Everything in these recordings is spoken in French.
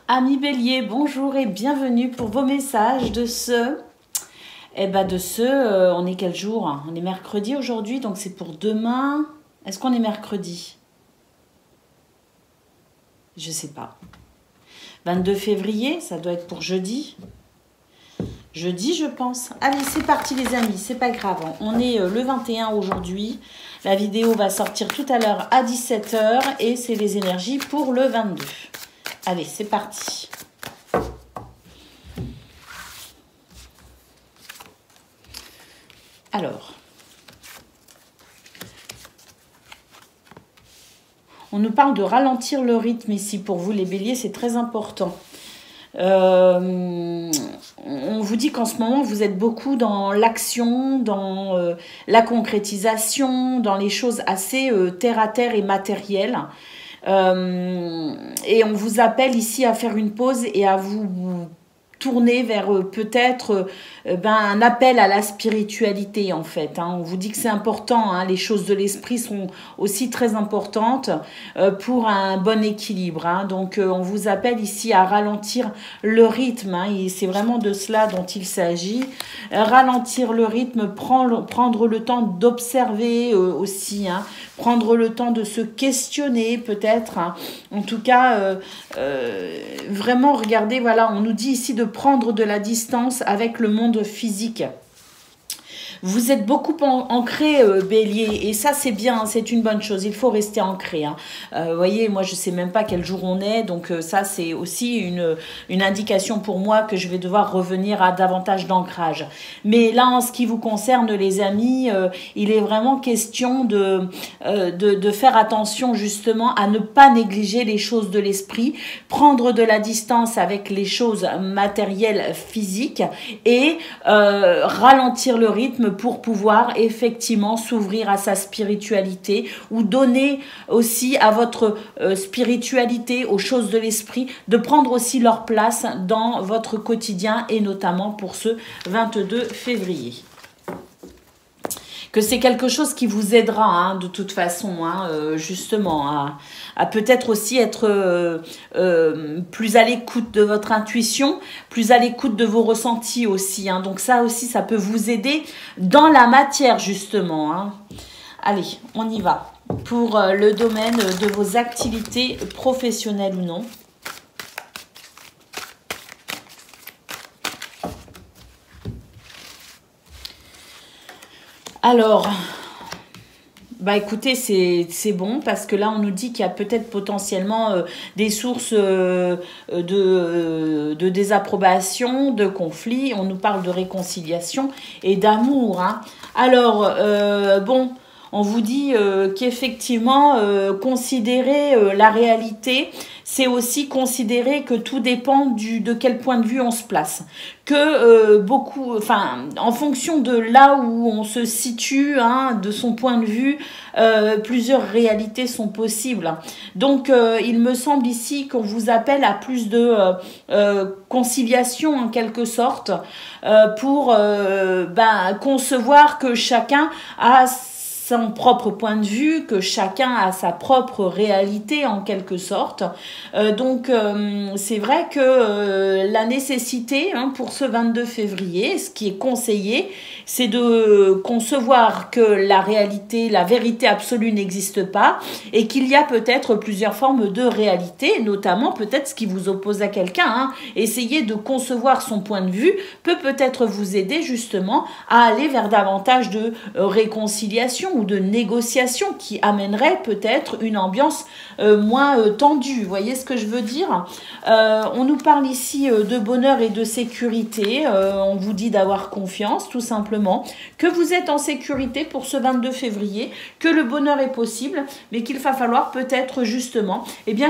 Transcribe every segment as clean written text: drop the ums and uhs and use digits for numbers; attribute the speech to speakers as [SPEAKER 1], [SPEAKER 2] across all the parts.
[SPEAKER 1] Amis Bélier, bonjour et bienvenue pour vos messages de ce... on est quel jour? On est mercredi aujourd'hui, donc c'est pour demain. Est-ce qu'on est mercredi? Je sais pas. 22 février, ça doit être pour jeudi. Jeudi, je pense. Allez, c'est parti les amis, c'est pas grave. On est le 21 aujourd'hui. La vidéo va sortir tout à l'heure à 17 h et c'est les énergies pour le 22. Allez, c'est parti. Alors, on nous parle de ralentir le rythme ici. Pour vous, les béliers, c'est très important. On vous dit qu'en ce moment, vous êtes beaucoup dans l'action, dans la concrétisation, dans les choses assez terre-à-terre et matérielles. Et on vous appelle ici à faire une pause et à vous tourner vers peut-être un appel à la spiritualité en fait. On vous dit que c'est important, les choses de l'esprit sont aussi très importantes pour un bon équilibre. Donc on vous appelle ici à ralentir le rythme, et c'est vraiment de cela dont il s'agit. Ralentir le rythme, prendre le temps d'observer aussi, prendre le temps de se questionner peut-être. En tout cas, vraiment regarder, voilà, on nous dit ici de prendre de la distance avec le monde physique. Vous êtes beaucoup ancré, bélier, et ça c'est bien, c'est une bonne chose, il faut rester ancré. Vous voyez, moi je sais même pas quel jour on est, donc ça c'est aussi une indication pour moi que je vais devoir revenir à davantage d'ancrage. Mais là en ce qui vous concerne les amis, il est vraiment question de faire attention justement à ne pas négliger les choses de l'esprit, prendre de la distance avec les choses matérielles physiques et ralentir le rythme pour pouvoir effectivement s'ouvrir à sa spiritualité ou donner aussi à votre spiritualité, aux choses de l'esprit, de prendre aussi leur place dans votre quotidien et notamment pour ce 22 février. Que c'est quelque chose qui vous aidera de toute façon, justement, à peut-être aussi être plus à l'écoute de votre intuition, plus à l'écoute de vos ressentis aussi. Donc ça aussi, ça peut vous aider dans la matière, justement. Allez, on y va. Pour le domaine de vos activités professionnelles ou non. Alors, écoutez, c'est bon parce que là, on nous dit qu'il y a peut-être potentiellement des sources de désapprobation, de conflits. On nous parle de réconciliation et d'amour. Alors, on vous dit qu'effectivement, considérer la réalité, c'est aussi considérer que tout dépend de quel point de vue on se place. Que en fonction de là où on se situe, de son point de vue, plusieurs réalités sont possibles. Donc, il me semble ici qu'on vous appelle à plus de conciliation en quelque sorte pour concevoir que chacun a son propre point de vue, que chacun a sa propre réalité en quelque sorte. Donc c'est vrai que la nécessité pour ce 22 février, ce qui est conseillé, c'est de concevoir que la réalité, la vérité absolue n'existe pas et qu'il y a peut-être plusieurs formes de réalité, notamment peut-être ce qui vous oppose à quelqu'un. Essayer de concevoir son point de vue peut-être vous aider justement à aller vers davantage de réconciliation ou de négociation qui amènerait peut-être une ambiance moins tendue. Vous voyez ce que je veux dire? On nous parle ici de bonheur et de sécurité. On vous dit d'avoir confiance, tout simplement. Que vous êtes en sécurité pour ce 22 février, que le bonheur est possible, mais qu'il va falloir peut-être justement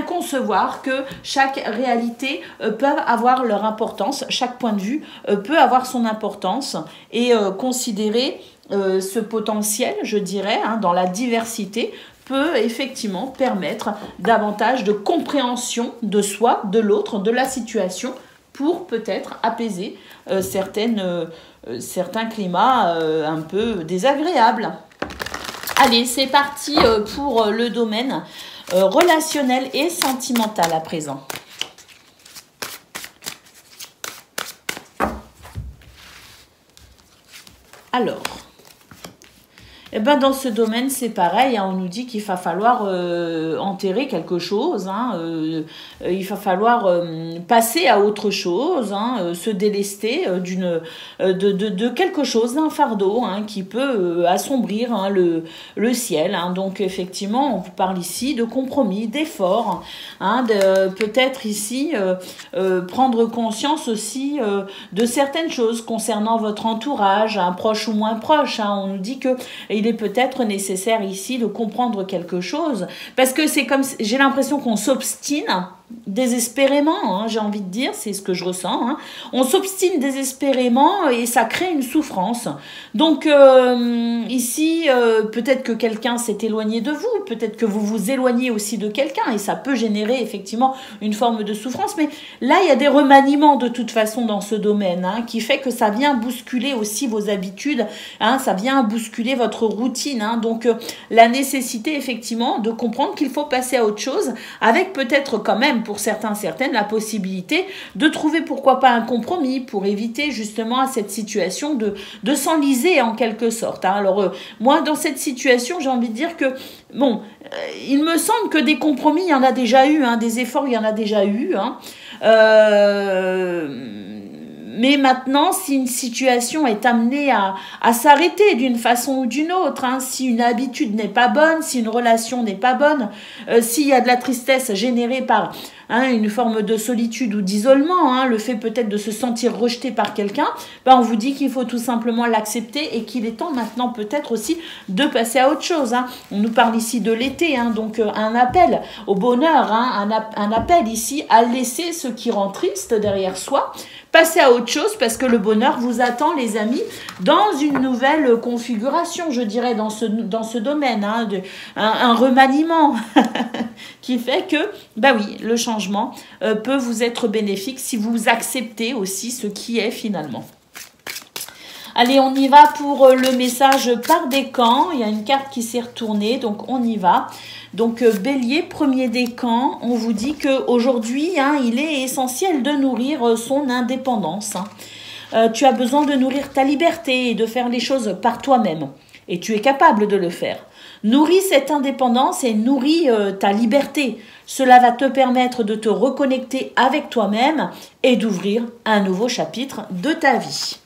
[SPEAKER 1] concevoir que chaque réalité peut avoir leur importance, chaque point de vue peut avoir son importance et considérer ce potentiel, je dirais, dans la diversité, peut effectivement permettre davantage de compréhension de soi, de l'autre, de la situation, pour peut-être apaiser certains climats un peu désagréables. Allez, c'est parti pour le domaine relationnel et sentimental à présent. Alors, eh ben dans ce domaine, c'est pareil, hein, on nous dit qu'il va falloir enterrer quelque chose, hein, il va falloir passer à autre chose, hein, se délester de quelque chose, d'un fardeau, hein, qui peut assombrir, hein, le ciel. Hein. Donc effectivement, on vous parle ici de compromis, d'efforts, hein, peut-être ici prendre conscience aussi de certaines choses concernant votre entourage, hein, proche ou moins proche. Hein. On nous dit que il est peut-être nécessaire ici de comprendre quelque chose, parce que c'est comme, j'ai l'impression qu'on s'obstine désespérément, hein, j'ai envie de dire, c'est ce que je ressens, hein. On s'obstine désespérément et ça crée une souffrance. Donc ici, peut-être que quelqu'un s'est éloigné de vous, peut-être que vous vous éloignez aussi de quelqu'un et ça peut générer effectivement une forme de souffrance, mais là il y a des remaniements de toute façon dans ce domaine, hein, qui fait que ça vient bousculer aussi vos habitudes, hein, ça vient bousculer votre routine, hein, donc la nécessité effectivement de comprendre qu'il faut passer à autre chose, avec peut-être quand même pour certains, certaines, la possibilité de trouver pourquoi pas un compromis pour éviter justement à cette situation de s'enliser en quelque sorte. Hein. Alors moi dans cette situation j'ai envie de dire que bon, il me semble que des compromis il y en a déjà eu, hein, des efforts il y en a déjà eu, hein. Mais maintenant, si une situation est amenée à s'arrêter d'une façon ou d'une autre, hein, si une habitude n'est pas bonne, si une relation n'est pas bonne, s'il y a de la tristesse générée par une forme de solitude ou d'isolement, hein, le fait peut-être de se sentir rejeté par quelqu'un, on vous dit qu'il faut tout simplement l'accepter et qu'il est temps maintenant peut-être aussi de passer à autre chose. Hein. On nous parle ici de l'été, hein, donc un appel au bonheur, hein, un appel ici à laisser ce qui rend triste derrière soi, passer à autre chose parce que le bonheur vous attend, les amis, dans une nouvelle configuration, je dirais, dans ce domaine, hein, un remaniement qui fait que, oui, le changement peut vous être bénéfique si vous acceptez aussi ce qui est finalement. Allez, on y va pour le message par décan. Il y a une carte qui s'est retournée, donc on y va. Donc Bélier, premier décan, on vous dit qu'aujourd'hui, hein, il est essentiel de nourrir son indépendance. Hein. Tu as besoin de nourrir ta liberté et de faire les choses par toi-même. Et tu es capable de le faire. Nourris cette indépendance et nourris ta liberté. Cela va te permettre de te reconnecter avec toi-même et d'ouvrir un nouveau chapitre de ta vie.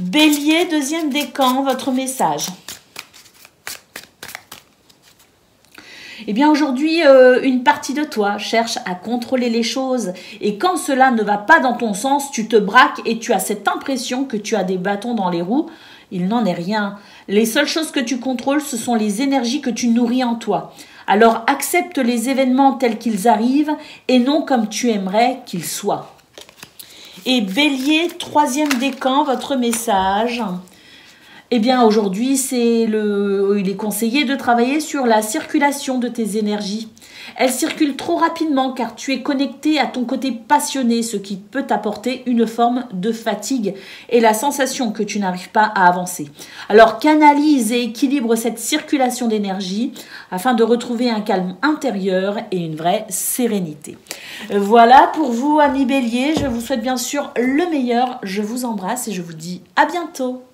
[SPEAKER 1] Bélier, deuxième décan, votre message. Eh bien aujourd'hui, une partie de toi cherche à contrôler les choses et quand cela ne va pas dans ton sens, tu te braques et tu as cette impression que tu as des bâtons dans les roues. Il n'en est rien. Les seules choses que tu contrôles, ce sont les énergies que tu nourris en toi. Alors accepte les événements tels qu'ils arrivent et non comme tu aimerais qu'ils soient. Et Bélier, troisième décan, votre message. Eh bien aujourd'hui, il est conseillé de travailler sur la circulation de tes énergies. Elles circulent trop rapidement car tu es connecté à ton côté passionné, ce qui peut t'apporter une forme de fatigue et la sensation que tu n'arrives pas à avancer. Alors canalise et équilibre cette circulation d'énergie afin de retrouver un calme intérieur et une vraie sérénité. Voilà pour vous, amis Bélier. Je vous souhaite bien sûr le meilleur. Je vous embrasse et je vous dis à bientôt.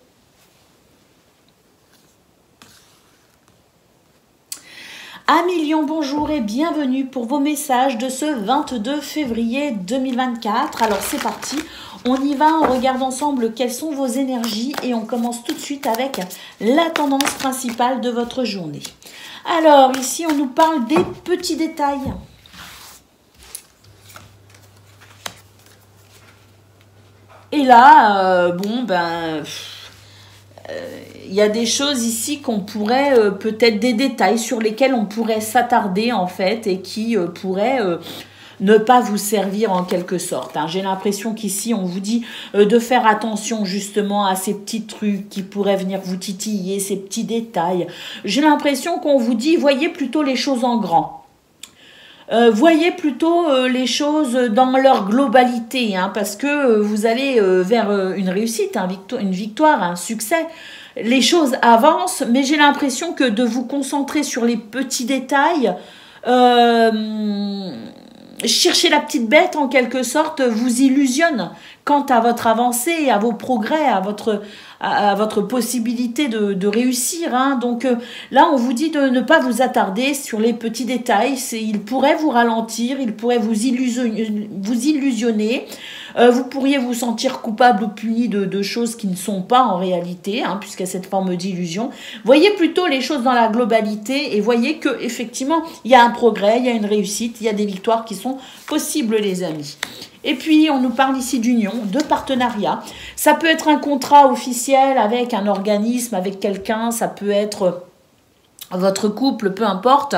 [SPEAKER 1] Amis Lion, bonjour et bienvenue pour vos messages de ce 22 février 2024. Alors c'est parti, on y va, on regarde ensemble quelles sont vos énergies et on commence tout de suite avec la tendance principale de votre journée. Alors ici on nous parle des petits détails. Et là, il y a des choses ici qu'on pourrait, peut-être des détails sur lesquels on pourrait s'attarder en fait et qui pourraient ne pas vous servir en quelque sorte. Hein. J'ai l'impression qu'ici on vous dit de faire attention justement à ces petits trucs qui pourraient venir vous titiller, ces petits détails. J'ai l'impression qu'on vous dit voyez plutôt les choses en grand. Voyez plutôt les choses dans leur globalité, hein, parce que vous allez vers une réussite, une victoire, un succès. Les choses avancent, mais j'ai l'impression que de vous concentrer sur les petits détails, chercher la petite bête en quelque sorte vous illusionne quant à votre avancée, à vos progrès, à votre possibilité de réussir. Hein. Donc là, on vous dit de ne pas vous attarder sur les petits détails. Il pourrait vous ralentir, il pourrait vous illusionner. Vous pourriez vous sentir coupable ou puni de choses qui ne sont pas en réalité, hein, puisqu'il y a cette forme d'illusion. Voyez plutôt les choses dans la globalité et voyez que effectivement il y a un progrès, il y a une réussite, il y a des victoires qui sont possibles, les amis. Et puis, on nous parle ici d'union, de partenariat. Ça peut être un contrat officiel avec un organisme, avec quelqu'un. Ça peut être votre couple, peu importe.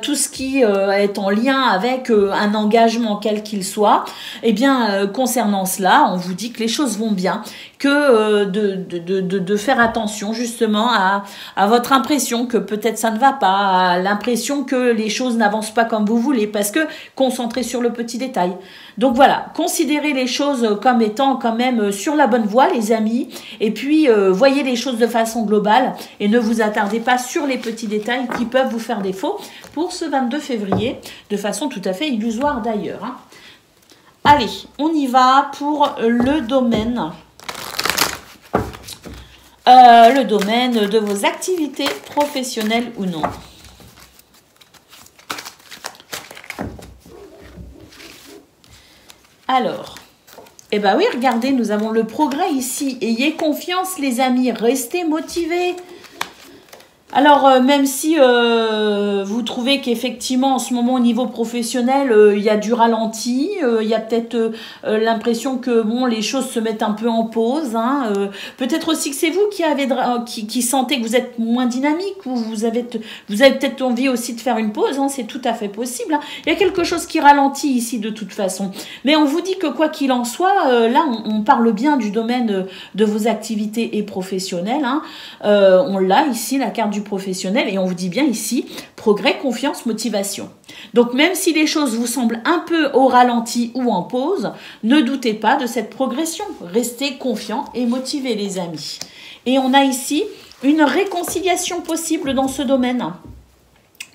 [SPEAKER 1] Tout ce qui est en lien avec un engagement, quel qu'il soit. Eh bien, concernant cela, on vous dit que les choses vont bien. Que de faire attention justement à votre impression que peut-être ça ne va pas, à l'impression que les choses n'avancent pas comme vous voulez, parce que concentrez sur le petit détail. Donc voilà, considérez les choses comme étant quand même sur la bonne voie, les amis, et puis voyez les choses de façon globale et ne vous attardez pas sur les petits détails qui peuvent vous faire défaut pour ce 22 février, de façon tout à fait illusoire d'ailleurs. Hein. Allez, on y va pour le domaine. Le domaine de vos activités professionnelles ou non. Alors, eh bien oui, regardez, nous avons le progrès ici. Ayez confiance, les amis, restez motivés. Alors, même si vous trouvez qu'effectivement, en ce moment, au niveau professionnel, il y a du ralenti, il y a peut-être l'impression que bon, les choses se mettent un peu en pause. Hein, peut-être aussi que c'est vous qui sentez que vous êtes moins dynamique, ou vous avez peut-être envie aussi de faire une pause. Hein, c'est tout à fait possible. Hein. Il y a quelque chose qui ralentit ici de toute façon. Mais on vous dit que quoi qu'il en soit, là, on parle bien du domaine de vos activités et professionnelles. Hein. On l'a ici, la carte du professionnel, et on vous dit bien ici progrès, confiance, motivation. Donc même si les choses vous semblent un peu au ralenti ou en pause, ne doutez pas de cette progression. Restez confiants et motivés, les amis. Et on a ici une réconciliation possible dans ce domaine.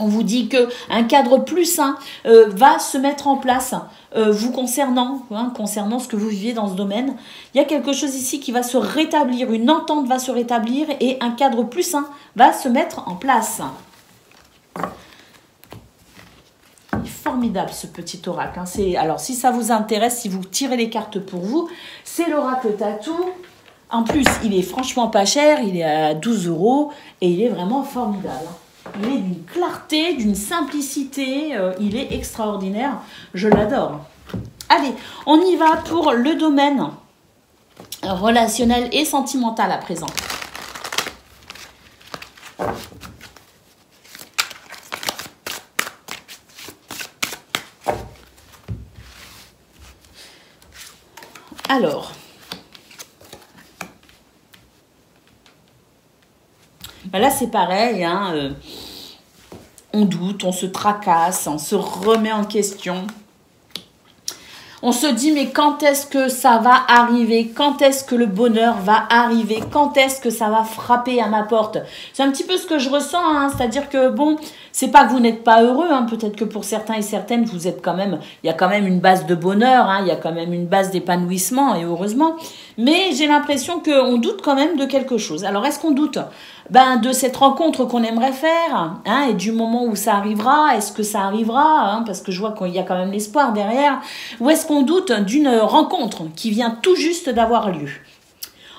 [SPEAKER 1] On vous dit qu'un cadre plus sain va se mettre en place vous concernant, hein, concernant ce que vous vivez dans ce domaine. Il y a quelque chose ici qui va se rétablir, une entente va se rétablir et un cadre plus sain va se mettre en place. Il est formidable ce petit oracle. Hein. Alors si ça vous intéresse, si vous tirez les cartes pour vous, c'est l'oracle Tatou. En plus, il est franchement pas cher, il est à 12 € et il est vraiment formidable. Il est d'une clarté, d'une simplicité, il est extraordinaire, je l'adore. Allez, on y va pour le domaine relationnel et sentimental à présent. Alors, ben là c'est pareil, hein, on doute, on se tracasse, on se remet en question. On se dit, mais quand est-ce que ça va arriver? Quand est-ce que le bonheur va arriver? Quand est-ce que ça va frapper à ma porte? C'est un petit peu ce que je ressens, hein, c'est-à-dire que, bon, c'est pas que vous n'êtes pas heureux, hein, peut-être que pour certains et certaines, vous êtes quand même, il y a quand même une base de bonheur, hein, il y a quand même une base d'épanouissement, et heureusement, mais j'ai l'impression qu'on doute quand même de quelque chose. Alors, est-ce qu'on doute de cette rencontre qu'on aimerait faire, hein, et du moment où ça arrivera? Est-ce que ça arrivera, hein, parce que je vois qu'il y a quand même l'espoir derrière, ou est-ce qu'on doute d'une rencontre qui vient tout juste d'avoir lieu?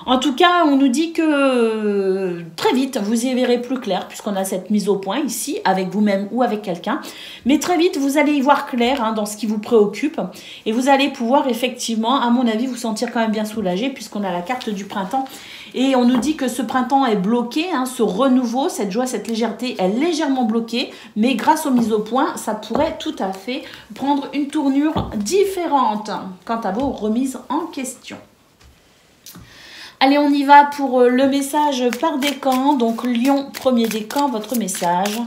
[SPEAKER 1] En tout cas, on nous dit que très vite, vous y verrez plus clair, puisqu'on a cette mise au point ici, avec vous-même ou avec quelqu'un. Mais très vite, vous allez y voir clair, hein, dans ce qui vous préoccupe. Et vous allez pouvoir effectivement, à mon avis, vous sentir quand même bien soulagé, puisqu'on a la carte du printemps. Et on nous dit que ce printemps est bloqué, hein, ce renouveau, cette joie, cette légèreté est légèrement bloquée. Mais grâce aux mises au point, ça pourrait tout à fait prendre une tournure différente quant à vos remises en question. Allez, on y va pour le message par décan. Donc, Lion, premier décan, votre message.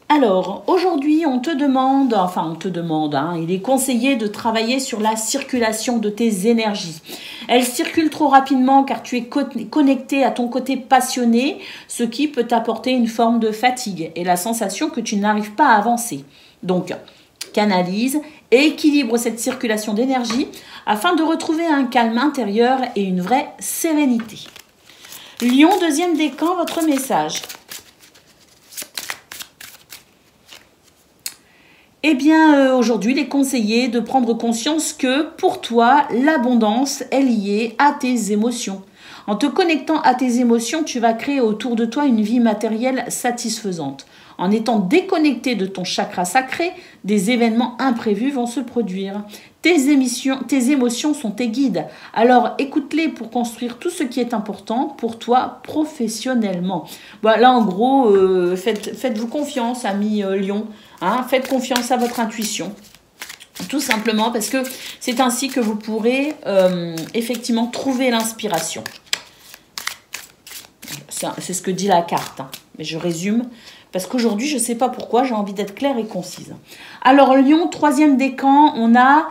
[SPEAKER 1] Alors, aujourd'hui, on te demande, hein, il est conseillé de travailler sur la circulation de tes énergies. Elle circule trop rapidement car tu es connecté à ton côté passionné, ce qui peut t'apporter une forme de fatigue et la sensation que tu n'arrives pas à avancer. Donc, canalise et équilibre cette circulation d'énergie afin de retrouver un calme intérieur et une vraie sérénité. Lion, deuxième décan, votre message. Eh bien, aujourd'hui, il est conseillé de prendre conscience que, pour toi, l'abondance est liée à tes émotions. En te connectant à tes émotions, tu vas créer autour de toi une vie matérielle satisfaisante. En étant déconnecté de ton chakra sacré, des événements imprévus vont se produire. Tes émotions sont tes guides. Alors écoute-les pour construire tout ce qui est important pour toi professionnellement. Voilà, en gros, faites-vous confiance, amis Lion. Hein, faites confiance à votre intuition. Tout simplement parce que c'est ainsi que vous pourrez effectivement trouver l'inspiration. C'est ce que dit la carte. Hein. Mais je résume. Parce qu'aujourd'hui, je ne sais pas pourquoi, j'ai envie d'être claire et concise. Alors, Lion, troisième décan, on a,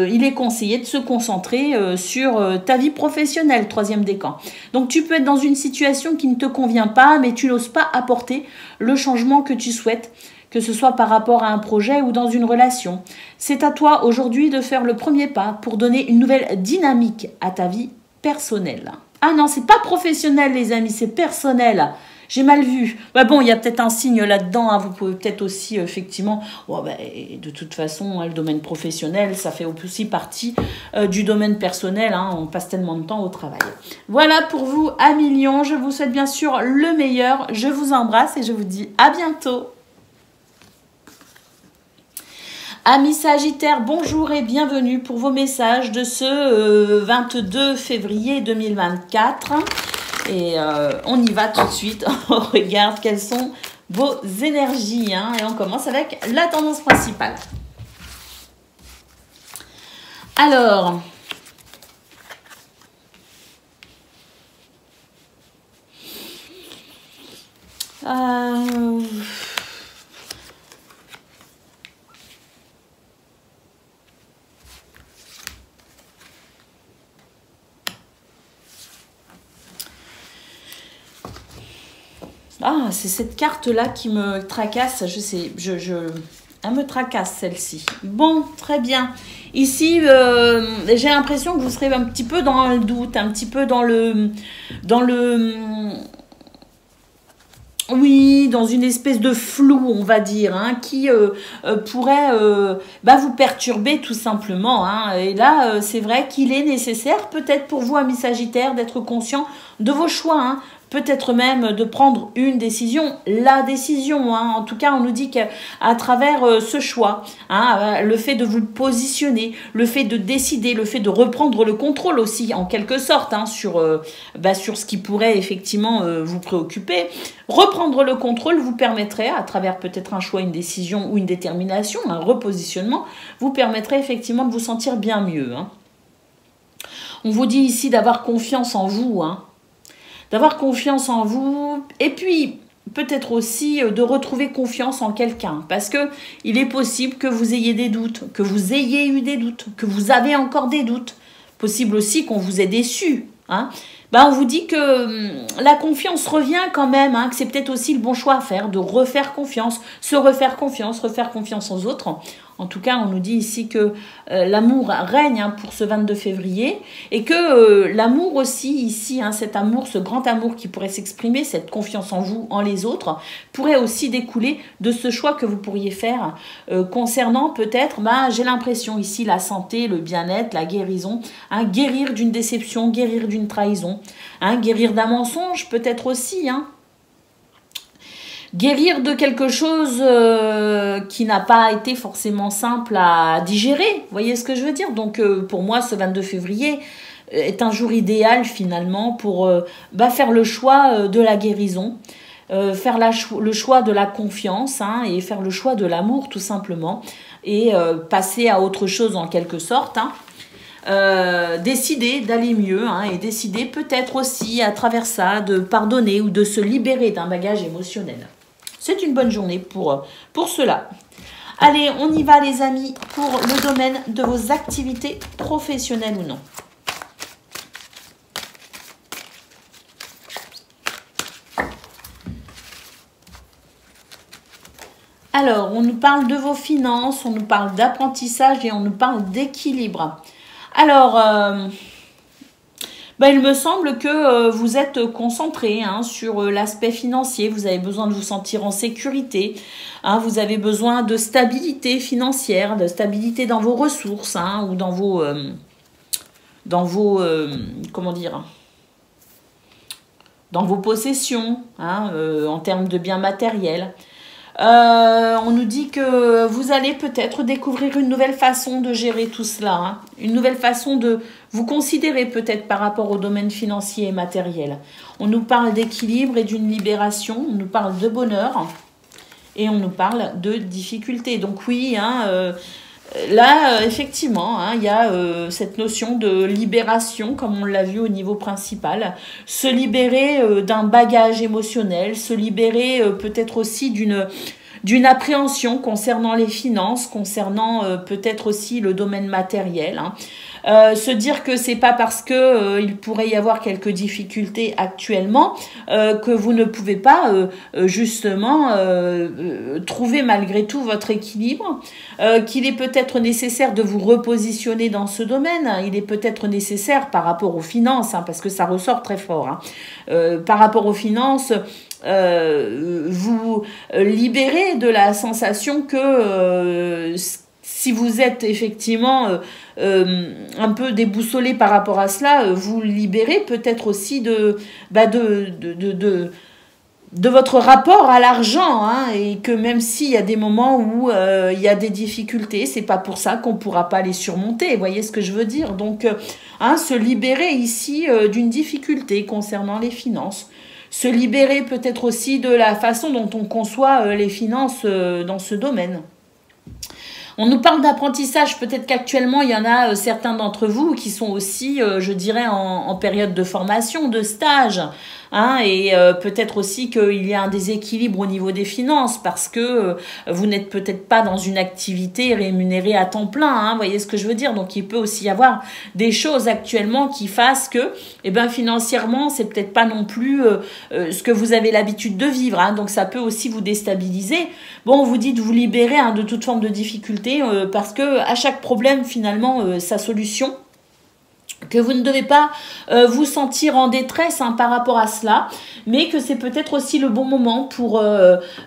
[SPEAKER 1] il est conseillé de se concentrer sur ta vie professionnelle, troisième décan. Donc, tu peux être dans une situation qui ne te convient pas, mais tu n'oses pas apporter le changement que tu souhaites, que ce soit par rapport à un projet ou dans une relation. C'est à toi aujourd'hui de faire le premier pas pour donner une nouvelle dynamique à ta vie personnelle. Ah non, c'est pas professionnel, les amis, c'est personnel. J'ai mal vu. Bon, il y a peut-être un signe là-dedans. Hein. Vous pouvez peut-être aussi, effectivement... de toute façon, le domaine professionnel, ça fait aussi partie du domaine personnel. Hein. On passe tellement de temps au travail. Voilà pour vous, amis Lion. Je vous souhaite bien sûr le meilleur. Je vous embrasse et je vous dis à bientôt. Amis Sagittaires, bonjour et bienvenue pour vos messages de ce 22 février 2024. Et on y va tout de suite, on regarde quelles sont vos énergies. Hein, et on commence avec la tendance principale. Alors, c'est cette carte-là qui me tracasse. Je sais, elle me tracasse celle-ci. Bon, très bien. Ici, j'ai l'impression que vous serez un petit peu dans le doute, un petit peu oui, dans une espèce de flou, on va dire, hein, qui pourrait vous perturber tout simplement. Hein. Et là, c'est vrai qu'il est nécessaire, peut-être pour vous, amis Sagittaires, d'être conscient de vos choix. Hein. Peut-être même de prendre une décision, la décision. Hein. En tout cas, on nous dit qu'à travers ce choix, hein, le fait de vous positionner, le fait de décider, le fait de reprendre le contrôle aussi, en quelque sorte, hein, sur ce qui pourrait effectivement vous préoccuper. Reprendre le contrôle vous permettrait, à travers peut-être un choix, une décision ou une détermination, un repositionnement, vous permettrait effectivement de vous sentir bien mieux. Hein. On vous dit ici d'avoir confiance en vous, hein. D'avoir confiance en vous, et puis peut-être aussi de retrouver confiance en quelqu'un, parce que il est possible que vous ayez des doutes, que vous ayez eu des doutes, que vous avez encore des doutes, possible aussi qu'on vous ait déçu. Hein. On vous dit que la confiance revient quand même, hein, que c'est peut-être aussi le bon choix à faire, de refaire confiance, se refaire confiance aux autres. En tout cas, on nous dit ici que l'amour règne, hein, pour ce 22 février et que l'amour aussi ici, hein, cet amour, ce grand amour qui pourrait s'exprimer, cette confiance en vous, en les autres, pourrait aussi découler de ce choix que vous pourriez faire concernant peut-être, j'ai l'impression ici, la santé, le bien-être, la guérison, hein, guérir d'une déception, guérir d'une trahison, hein, guérir d'un mensonge peut-être aussi, hein. Guérir de quelque chose qui n'a pas été forcément simple à digérer. Vous voyez ce que je veux dire? Donc, pour moi, ce 22 février est un jour idéal, finalement, pour faire le choix de la guérison, faire le choix de la confiance, hein, et faire le choix de l'amour, tout simplement, et passer à autre chose, en quelque sorte, hein. Décider d'aller mieux, hein, et décider peut-être aussi, à travers ça, de pardonner ou de se libérer d'un bagage émotionnel. C'est une bonne journée pour cela. Allez, on y va les amis pour le domaine de vos activités professionnelles ou non. Alors, on nous parle de vos finances, on nous parle d'apprentissage et on nous parle d'équilibre. Alors, il me semble que vous êtes concentré sur l'aspect financier. Vous avez besoin de vous sentir en sécurité. Vous avez besoin de stabilité financière, de stabilité dans vos ressources ou dans vos comment dire, dans vos possessions en termes de biens matériels. On nous dit que vous allez peut-être découvrir une nouvelle façon de gérer tout cela, une nouvelle façon de vous considérer peut-être par rapport au domaine financier et matériel. On nous parle d'équilibre et d'une libération, on nous parle de bonheur et on nous parle de difficultés. Donc oui, là, effectivement, il y a cette notion de libération, comme on l'a vu au niveau principal. Se libérer d'un bagage émotionnel, se libérer peut-être aussi d'une appréhension concernant les finances, concernant peut-être aussi le domaine matériel. Se dire que c'est pas parce que il pourrait y avoir quelques difficultés actuellement que vous ne pouvez pas justement trouver malgré tout votre équilibre, qu'il est peut-être nécessaire de vous repositionner dans ce domaine. Il est peut-être nécessaire par rapport aux finances, parce que ça ressort très fort, par rapport aux finances, vous libérez de la sensation que si vous êtes effectivement un peu déboussolé par rapport à cela, vous libérez peut-être aussi de votre rapport à l'argent, et que même s'il y a des moments où il y a des difficultés, c'est pas pour ça qu'on pourra pas les surmonter. Vous voyez ce que je veux dire? Donc, se libérer ici d'une difficulté concernant les finances. Se libérer peut-être aussi de la façon dont on conçoit les finances dans ce domaine. On nous parle d'apprentissage, peut-être qu'actuellement, il y en a certains d'entre vous qui sont aussi, je dirais, en période de formation, de stage. Et peut-être aussi qu'il y a un déséquilibre au niveau des finances parce que vous n'êtes peut-être pas dans une activité rémunérée à temps plein. Vous voyez ce que je veux dire? Donc, il peut aussi y avoir des choses actuellement qui fassent que, financièrement, c'est peut-être pas non plus ce que vous avez l'habitude de vivre. Donc, ça peut aussi vous déstabiliser. Bon, vous dites vous libérer de toute forme de difficulté parce que à chaque problème, finalement, sa solution. Que vous ne devez pas vous sentir en détresse par rapport à cela, mais que c'est peut-être aussi le bon moment pour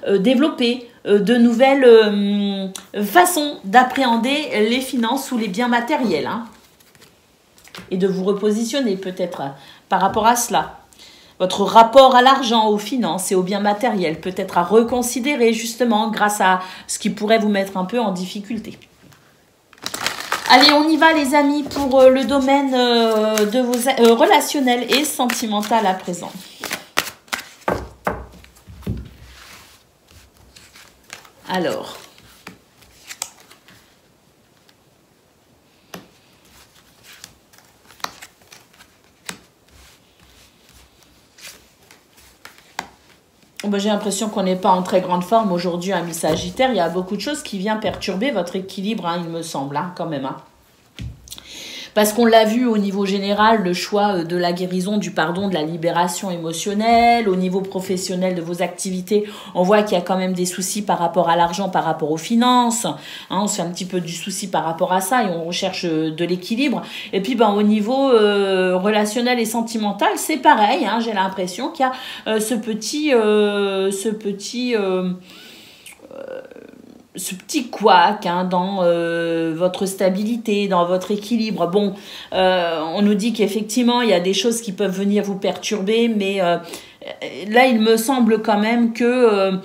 [SPEAKER 1] développer de nouvelles façons d'appréhender les finances ou les biens matériels. Et de vous repositionner peut-être par rapport à cela. Votre rapport à l'argent, aux finances et aux biens matériels peut être à reconsidérer justement grâce à ce qui pourrait vous mettre un peu en difficulté. Allez, on y va les amis pour le domaine de vos relationnel et sentimental à présent. Alors. J'ai l'impression qu'on n'est pas en très grande forme aujourd'hui, ami Sagittaire. Il y a beaucoup de choses qui viennent perturber votre équilibre, il me semble, quand même. Parce qu'on l'a vu au niveau général, le choix de la guérison, du pardon, de la libération émotionnelle, au niveau professionnel de vos activités, on voit qu'il y a quand même des soucis par rapport à l'argent, par rapport aux finances. On se fait un petit peu du souci par rapport à ça et on recherche de l'équilibre. Et puis au niveau relationnel et sentimental, c'est pareil. J'ai l'impression qu'il y a ce petit couac dans votre stabilité, dans votre équilibre. Bon, on nous dit qu'effectivement, il y a des choses qui peuvent venir vous perturber, mais là, il me semble quand même que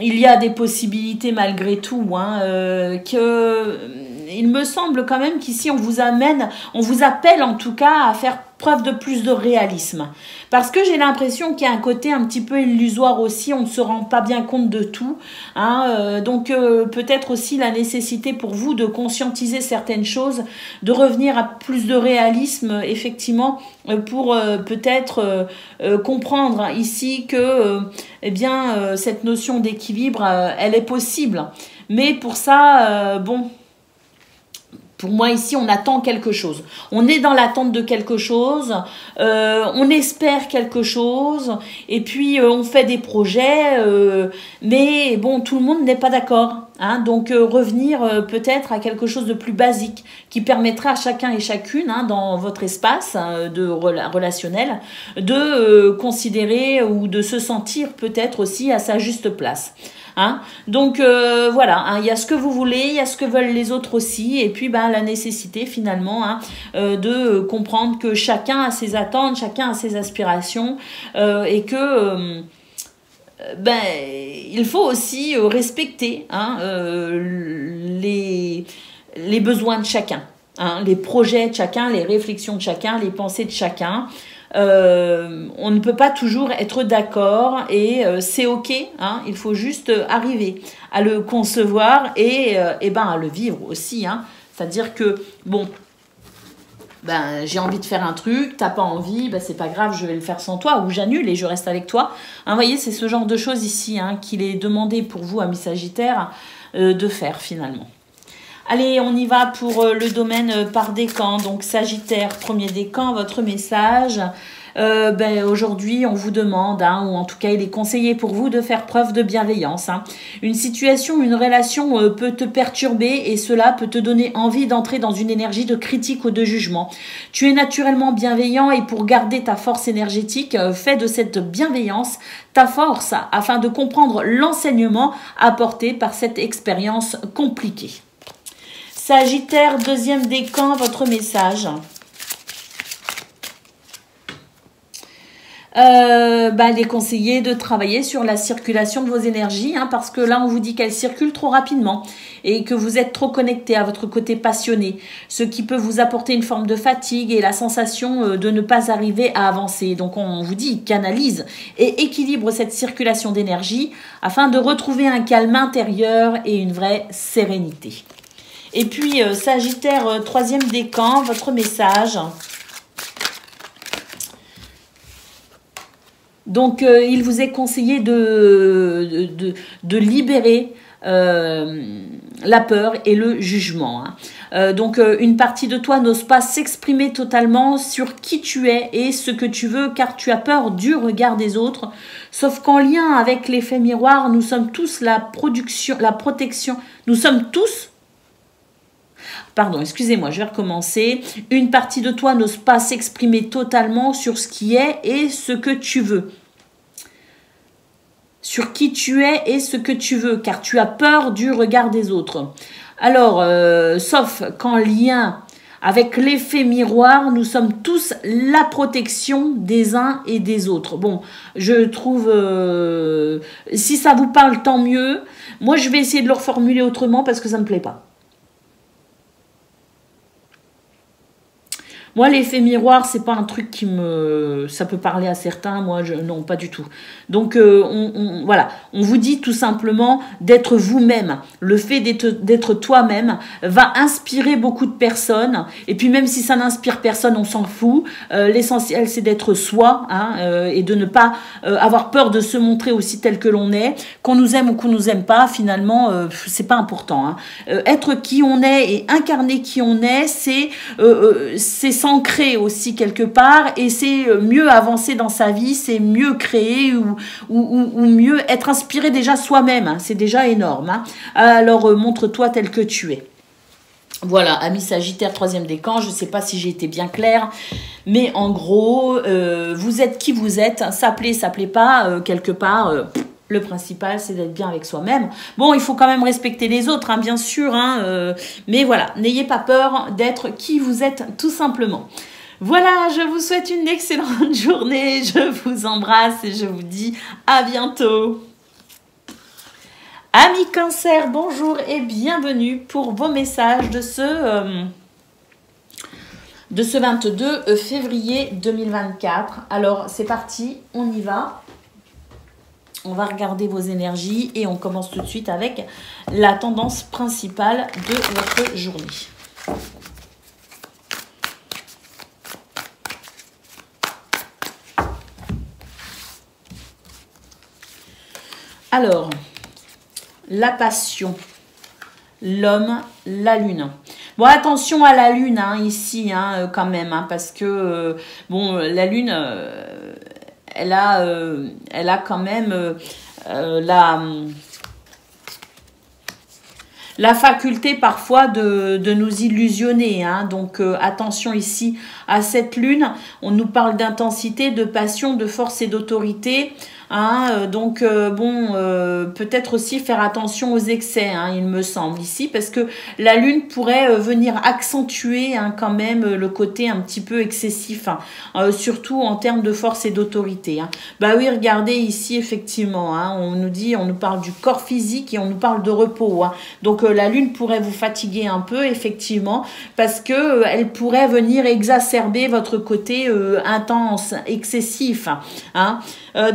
[SPEAKER 1] il y a des possibilités malgré tout, il me semble quand même qu'ici, on vous appelle en tout cas à faire preuve de plus de réalisme. Parce que j'ai l'impression qu'il y a un côté un petit peu illusoire aussi, on ne se rend pas bien compte de tout. Hein, donc peut-être aussi la nécessité pour vous de conscientiser certaines choses, de revenir à plus de réalisme, effectivement, pour peut-être comprendre ici que eh bien, cette notion d'équilibre, elle est possible. Mais pour ça, bon... Pour moi, ici, on attend quelque chose. On est dans l'attente de quelque chose, on espère quelque chose, et puis on fait des projets, mais bon, tout le monde n'est pas d'accord. Hein, donc revenir peut-être à quelque chose de plus basique, qui permettra à chacun et chacune, hein, dans votre espace relationnel, de considérer ou de se sentir peut-être aussi à sa juste place. Hein, donc voilà, hein, il y a ce que vous voulez, il y a ce que veulent les autres aussi, et puis la nécessité finalement, hein, de comprendre que chacun a ses attentes, chacun a ses aspirations, et que il faut aussi respecter, hein, les besoins de chacun, hein, les projets de chacun, les réflexions de chacun, les pensées de chacun. On ne peut pas toujours être d'accord et c'est ok, hein, il faut juste arriver à le concevoir et à le vivre aussi, hein. C'est-à-dire que bon, j'ai envie de faire un truc, t'as pas envie, c'est pas grave, je vais le faire sans toi ou j'annule et je reste avec toi, hein. Vous voyez, c'est ce genre de choses ici, hein, qu'il est demandé pour vous, amis Sagittaires, de faire finalement. Allez, on y va pour le domaine par décan. Donc, Sagittaire, premier décan, votre message. Aujourd'hui, on vous demande, hein, ou en tout cas, il est conseillé pour vous de faire preuve de bienveillance. Hein. Une situation, une relation peut te perturber et cela peut te donner envie d'entrer dans une énergie de critique ou de jugement. Tu es naturellement bienveillant et pour garder ta force énergétique, fais de cette bienveillance ta force afin de comprendre l'enseignement apporté par cette expérience compliquée. Sagittaire, deuxième décan, votre message. Il est conseillé de travailler sur la circulation de vos énergies, hein, parce que là, on vous dit qu'elles circulent trop rapidement et que vous êtes trop connecté à votre côté passionné, ce qui peut vous apporter une forme de fatigue et la sensation de ne pas arriver à avancer. Donc, on vous dit canalise et équilibre cette circulation d'énergie afin de retrouver un calme intérieur et une vraie sérénité. Et puis, Sagittaire, troisième décan, votre message. Donc, il vous est conseillé de libérer la peur et le jugement. Hein. Donc, une partie de toi n'ose pas s'exprimer totalement sur qui tu es et ce que tu veux, car tu as peur du regard des autres. Sauf qu'en lien avec l'effet miroir, nous sommes tous la protection. Nous sommes tous... Pardon, excusez-moi, je vais recommencer. Une partie de toi n'ose pas s'exprimer totalement sur ce qui est et ce que tu veux. Sur qui tu es et ce que tu veux, car tu as peur du regard des autres. Alors, sauf qu'en lien avec l'effet miroir, nous sommes tous la protection des uns et des autres. Bon, je trouve, si ça vous parle, tant mieux. Moi, je vais essayer de le reformuler autrement parce que ça ne me plaît pas. Moi, l'effet miroir, c'est pas un truc qui me... Ça peut parler à certains, moi, non, pas du tout. Donc, voilà, on vous dit tout simplement d'être vous-même. Le fait d'être toi-même va inspirer beaucoup de personnes. Et puis, même si ça n'inspire personne, on s'en fout. L'essentiel, c'est d'être soi, hein, et de ne pas avoir peur de se montrer aussi tel que l'on est. Qu'on nous aime ou qu'on nous aime pas, finalement, c'est pas important. Hein. Être qui on est et incarner qui on est, c'est s'ancrer aussi quelque part et c'est mieux avancer dans sa vie, c'est mieux créer ou mieux être inspiré déjà soi-même, hein, c'est déjà énorme. Hein. Alors montre-toi tel que tu es. Voilà, amis Sagittaire, troisième décan, je ne sais pas si j'ai été bien claire, mais en gros, vous êtes qui vous êtes, ça plaît pas, quelque part... Le principal, c'est d'être bien avec soi-même. Bon, il faut quand même respecter les autres, hein, bien sûr. Hein, mais voilà, n'ayez pas peur d'être qui vous êtes, tout simplement. Voilà, je vous souhaite une excellente journée. Je vous embrasse et je vous dis à bientôt. Amis Cancer, bonjour et bienvenue pour vos messages de ce de ce 22 février 2024. Alors, c'est parti, on y va. On va regarder vos énergies et on commence tout de suite avec la tendance principale de votre journée. Alors, la passion, l'homme, la lune. Bon, attention à la lune, hein, ici, hein, quand même, hein, parce que, bon, la lune, elle a quand même la faculté parfois de nous illusionner, hein. Donc attention ici à cette lune. On nous parle d'intensité, de passion, de force et d'autorité. Hein, donc bon, peut-être aussi faire attention aux excès, hein, il me semble ici, parce que la lune pourrait venir accentuer, hein, quand même le côté un petit peu excessif, hein, surtout en termes de force et d'autorité, hein. Bah oui, regardez ici effectivement, hein, on nous parle du corps physique et on nous parle de repos, hein. Donc la lune pourrait vous fatiguer un peu effectivement, parce que elle pourrait venir exacerber votre côté intense, excessif, hein.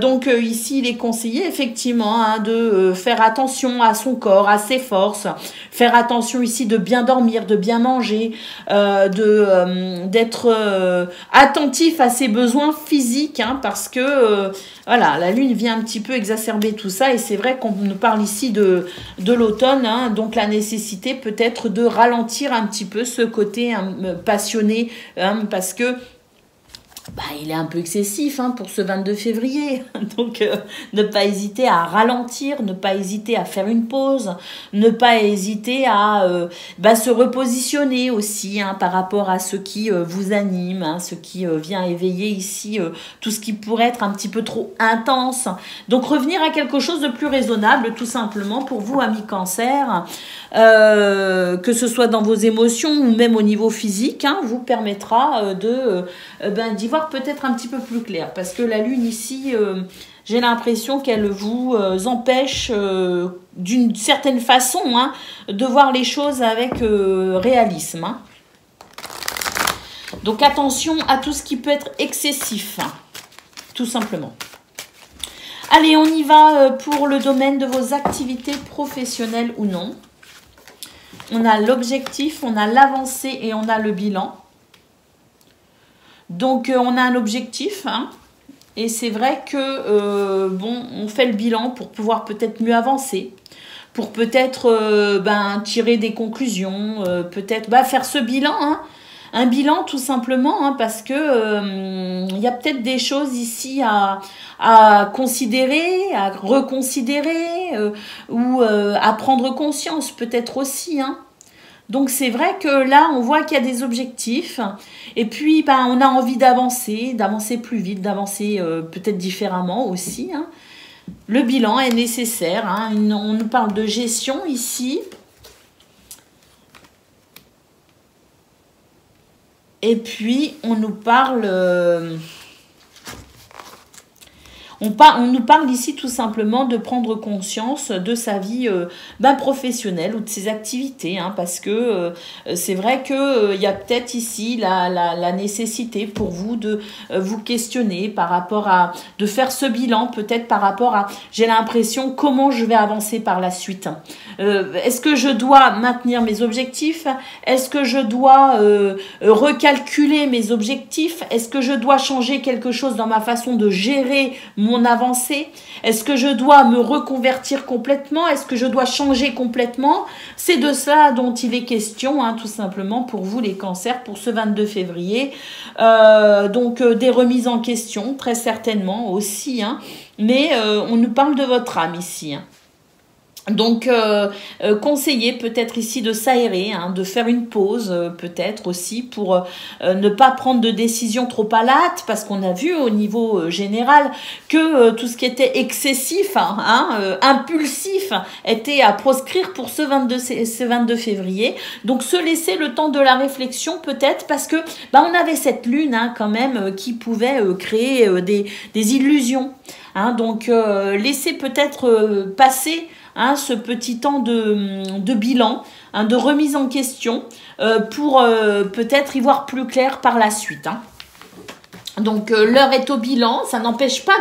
[SPEAKER 1] Donc ici, il est conseillé effectivement, hein, de faire attention à son corps, à ses forces, faire attention ici de bien dormir, de bien manger, d'être attentif à ses besoins physiques, hein, parce que voilà, la lune vient un petit peu exacerber tout ça et c'est vrai qu'on nous parle ici de l'automne, hein, donc la nécessité peut-être de ralentir un petit peu ce côté, hein, passionné, hein, parce que bah, il est un peu excessif, hein, pour ce 22 février. Donc, ne pas hésiter à ralentir, ne pas hésiter à faire une pause, ne pas hésiter à se repositionner aussi, hein, par rapport à ce qui vous anime, hein, ce qui vient éveiller ici tout ce qui pourrait être un petit peu trop intense. Donc, revenir à quelque chose de plus raisonnable, tout simplement, pour vous, amis Cancer, que ce soit dans vos émotions ou même au niveau physique, hein, vous permettra d'y voir peut-être un petit peu plus clair, parce que la lune ici, j'ai l'impression qu'elle vous empêche d'une certaine façon, hein, de voir les choses avec réalisme, hein. Donc attention à tout ce qui peut être excessif, hein, tout simplement. Allez, on y va pour le domaine de vos activités professionnelles ou non. On a l'objectif, on a l'avancée et on a le bilan. Donc, on a un objectif, hein, et c'est vrai que, bon, on fait le bilan pour pouvoir peut-être mieux avancer, pour peut-être tirer des conclusions, peut-être faire ce bilan, hein, un bilan tout simplement, hein, parce que y a peut-être des choses ici à considérer, à reconsidérer, ou à prendre conscience peut-être aussi, hein. Donc, c'est vrai que là, on voit qu'il y a des objectifs et puis, on a envie d'avancer plus vite, d'avancer peut-être différemment aussi, hein. Le bilan est nécessaire, hein. On nous parle de gestion ici. Et puis, on nous parle... On nous parle ici tout simplement de prendre conscience de sa vie professionnelle ou de ses activités, hein, parce que c'est vrai qu'il y a peut-être ici la nécessité pour vous de vous questionner par rapport à, de faire ce bilan peut-être par rapport à, j'ai l'impression, comment je vais avancer par la suite. Est-ce que je dois maintenir mes objectifs? Est-ce que je dois recalculer mes objectifs? Est-ce que je dois changer quelque chose dans ma façon de gérer mon avancée? Est-ce que je dois me reconvertir complètement? Est-ce que je dois changer complètement? C'est de ça dont il est question, hein, tout simplement pour vous les cancers pour ce 22 février. Donc des remises en question très certainement aussi, hein, mais on nous parle de votre âme ici, hein. Donc, conseiller peut-être ici de s'aérer, hein, de faire une pause peut-être aussi pour ne pas prendre de décision trop à la hâte, parce qu'on a vu au niveau général que tout ce qui était excessif, impulsif, était à proscrire pour ce 22 février. Donc, se laisser le temps de la réflexion peut-être, parce que on avait cette lune, hein, quand même qui pouvait créer des illusions, hein. Donc, laisser peut-être passer hein, ce petit temps de bilan, hein, de remise en question, pour peut-être y voir plus clair par la suite, hein. Donc, l'heure est au bilan. Ça n'empêche pas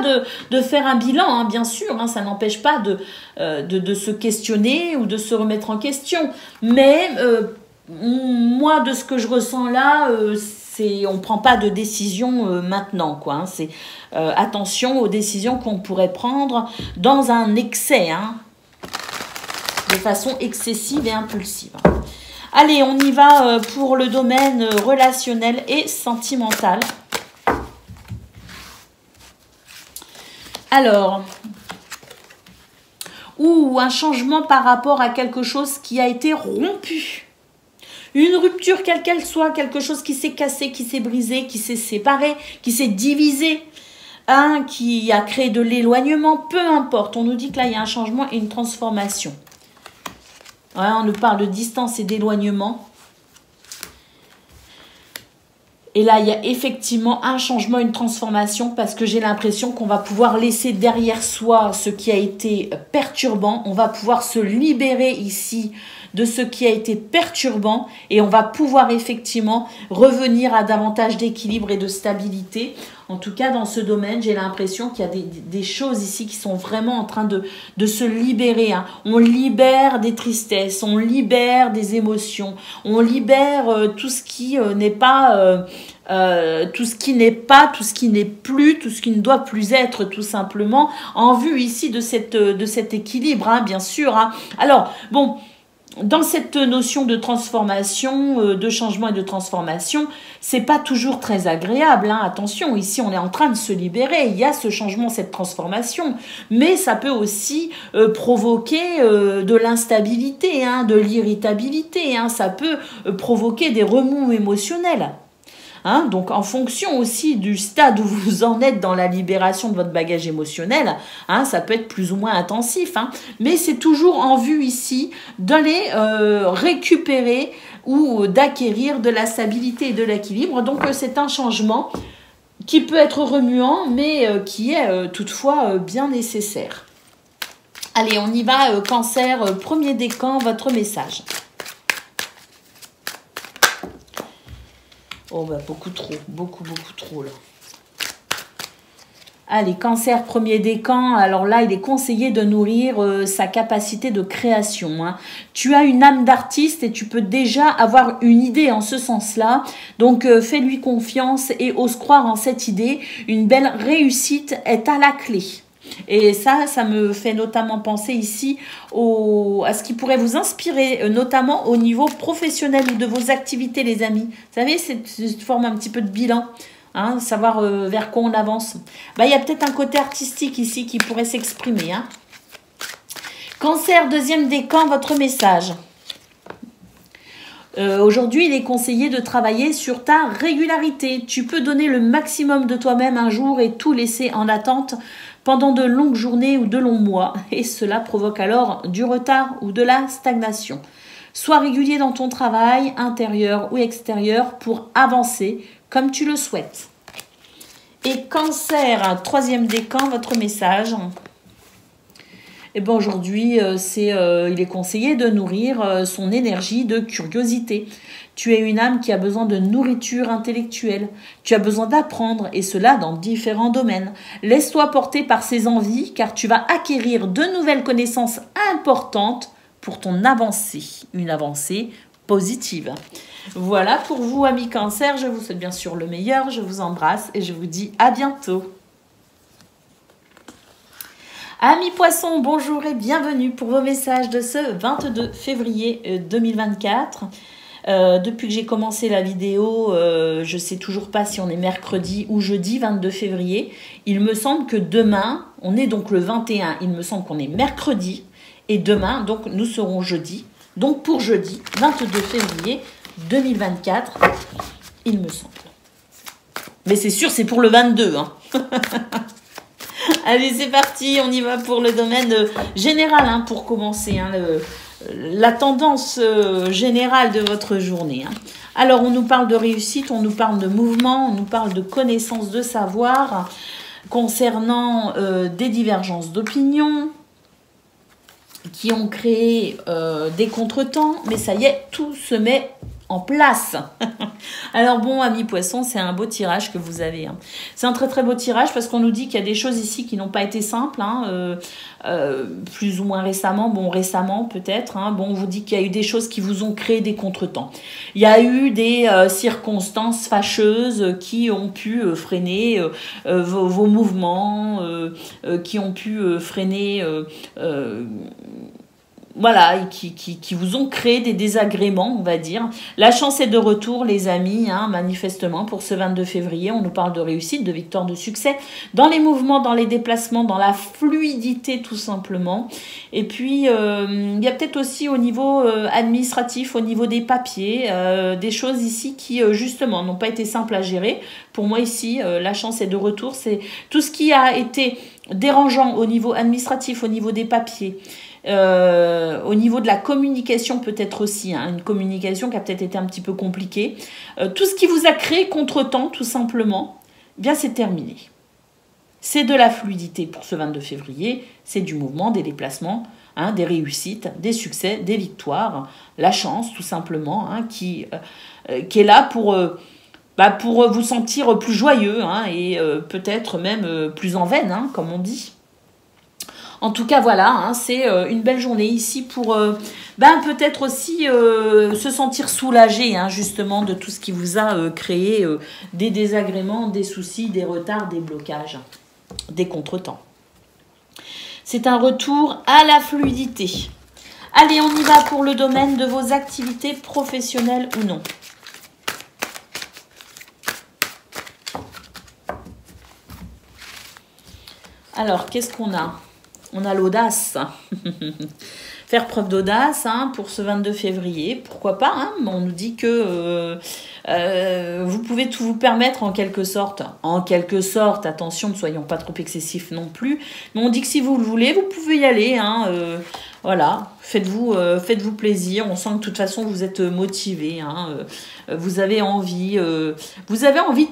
[SPEAKER 1] de faire un bilan, hein, bien sûr. Hein, ça n'empêche pas de se questionner ou de se remettre en question. Mais moi, de ce que je ressens là, on ne prend pas de décision maintenant, quoi, hein. C'est attention aux décisions qu'on pourrait prendre dans un excès, hein, de façon excessive et impulsive. Allez, on y va pour le domaine relationnel et sentimental. Alors, ou un changement par rapport à quelque chose qui a été rompu. Une rupture, quelle qu'elle soit, quelque chose qui s'est cassé, qui s'est brisé, qui s'est séparé, qui s'est divisé, hein, qui a créé de l'éloignement, peu importe. On nous dit que là, il y a un changement et une transformation. Ouais, on nous parle de distance et d'éloignement. Et là, il y a effectivement un changement, une transformation, parce que j'ai l'impression qu'on va pouvoir laisser derrière soi ce qui a été perturbant. On va pouvoir se libérer ici de ce qui a été perturbant et on va pouvoir effectivement revenir à davantage d'équilibre et de stabilité. En tout cas, dans ce domaine, j'ai l'impression qu'il y a des choses ici qui sont vraiment en train de se libérer, hein. On libère des tristesses, on libère des émotions, on libère tout ce qui n'est pas... tout ce qui n'est pas, tout ce qui n'est plus, tout ce qui ne doit plus être, tout simplement, en vue ici de cet équilibre, hein, bien sûr, hein. Alors, bon, dans cette notion de transformation, de changement et de transformation, c'est pas toujours très agréable, hein. Attention, ici on est en train de se libérer, il y a ce changement, cette transformation, mais ça peut aussi provoquer de l'instabilité, hein, de l'irritabilité, hein. Ça peut provoquer des remous émotionnels. Hein, donc, en fonction aussi du stade où vous en êtes dans la libération de votre bagage émotionnel, hein, ça peut être plus ou moins intensif, hein, mais c'est toujours en vue ici d'aller récupérer ou d'acquérir de la stabilité et de l'équilibre. Donc, c'est un changement qui peut être remuant, mais qui est toutefois bien nécessaire. Allez, on y va, Cancer, premier décan, votre message. Oh, bah, beaucoup trop, beaucoup trop, là. Allez, Cancer, premier décan. Alors là, il est conseillé de nourrir sa capacité de création, hein. Tu as une âme d'artiste et tu peux déjà avoir une idée en ce sens-là. Donc, fais-lui confiance et ose croire en cette idée. Une belle réussite est à la clé. Et ça me fait notamment penser ici à ce qui pourrait vous inspirer, notamment au niveau professionnel ou de vos activités, les amis. Vous savez, c'est forme un petit peu de bilan, hein, savoir vers quoi on avance. Bah, il y a peut-être un côté artistique ici qui pourrait s'exprimer, hein. Cancer, deuxième décan, votre message. Aujourd'hui, il est conseillé de travailler sur ta régularité. Tu peux donner le maximum de toi-même un jour et tout laisser en attente pendant de longues journées ou de longs mois. Et cela provoque alors du retard ou de la stagnation. Sois régulier dans ton travail, intérieur ou extérieur, pour avancer comme tu le souhaites. Et Cancer, troisième décan, votre message. Et bien aujourd'hui, il est conseillé de nourrir son énergie de curiosité. Tu es une âme qui a besoin de nourriture intellectuelle. Tu as besoin d'apprendre, et cela dans différents domaines. Laisse-toi porter par ces envies, car tu vas acquérir de nouvelles connaissances importantes pour ton avancée. Une avancée positive. Voilà pour vous, amis Cancer. Je vous souhaite bien sûr le meilleur. Je vous embrasse et je vous dis à bientôt. Amis Poissons, bonjour et bienvenue pour vos messages de ce 22 février 2024. Depuis que j'ai commencé la vidéo, je ne sais toujours pas si on est mercredi ou jeudi 22 février. Il me semble que demain, on est donc le 21, il me semble qu'on est mercredi. Et demain, donc nous serons jeudi. Donc pour jeudi 22 février 2024, il me semble. Mais c'est sûr, c'est pour le 22, hein. Allez, c'est parti, on y va pour le domaine général, hein, pour commencer, hein, la tendance générale de votre journée, hein. Alors, on nous parle de réussite, on nous parle de mouvement, on nous parle de connaissance, de savoir, concernant des divergences d'opinion, qui ont créé des contretemps, mais ça y est, tout se met en place. Alors bon, amis poissons, c'est un beau tirage que vous avez. Hein. C'est un très très beau tirage parce qu'on nous dit qu'il y a des choses ici qui n'ont pas été simples, hein, plus ou moins récemment. Bon, récemment peut-être. Hein. Bon, on vous dit qu'il y a eu des choses qui vous ont créé des contretemps. Il y a eu des circonstances fâcheuses qui ont pu freiner vos mouvements, qui ont pu freiner... voilà, et qui vous ont créé des désagréments, on va dire. La chance est de retour, les amis, hein, manifestement, pour ce 22 février. On nous parle de réussite, de victoire, de succès, dans les mouvements, dans les déplacements, dans la fluidité, tout simplement. Et puis, il y a peut-être aussi au niveau administratif, au niveau des papiers, des choses ici qui, justement, n'ont pas été simples à gérer. Pour moi, ici, la chance est de retour. C'est tout ce qui a été dérangeant au niveau administratif, au niveau des papiers, au niveau de la communication peut-être aussi, hein, une communication qui a peut-être été un petit peu compliquée. Tout ce qui vous a créé contretemps, tout simplement, eh bien c'est terminé. C'est de la fluidité pour ce 22 février, c'est du mouvement, des déplacements, hein, des réussites, des succès, des victoires, la chance tout simplement, hein, qui est là pour vous sentir plus joyeux, hein, et peut-être même plus en veine, hein, comme on dit. En tout cas, voilà, hein, c'est une belle journée ici pour peut-être aussi se sentir soulagé, hein, justement, de tout ce qui vous a créé des désagréments, des soucis, des retards, des blocages, des contretemps. C'est un retour à la fluidité. Allez, on y va pour le domaine de vos activités professionnelles ou non. Alors, qu'est-ce qu'on a ? On a l'audace. Faire preuve d'audace, hein, pour ce 22 février. Pourquoi pas, hein, on nous dit que vous pouvez tout vous permettre en quelque sorte. En quelque sorte, attention, ne soyons pas trop excessifs non plus. Mais on dit que si vous le voulez, vous pouvez y aller. Hein, voilà, faites-vous plaisir. On sent que de toute façon, vous êtes motivé. Hein, vous avez envie de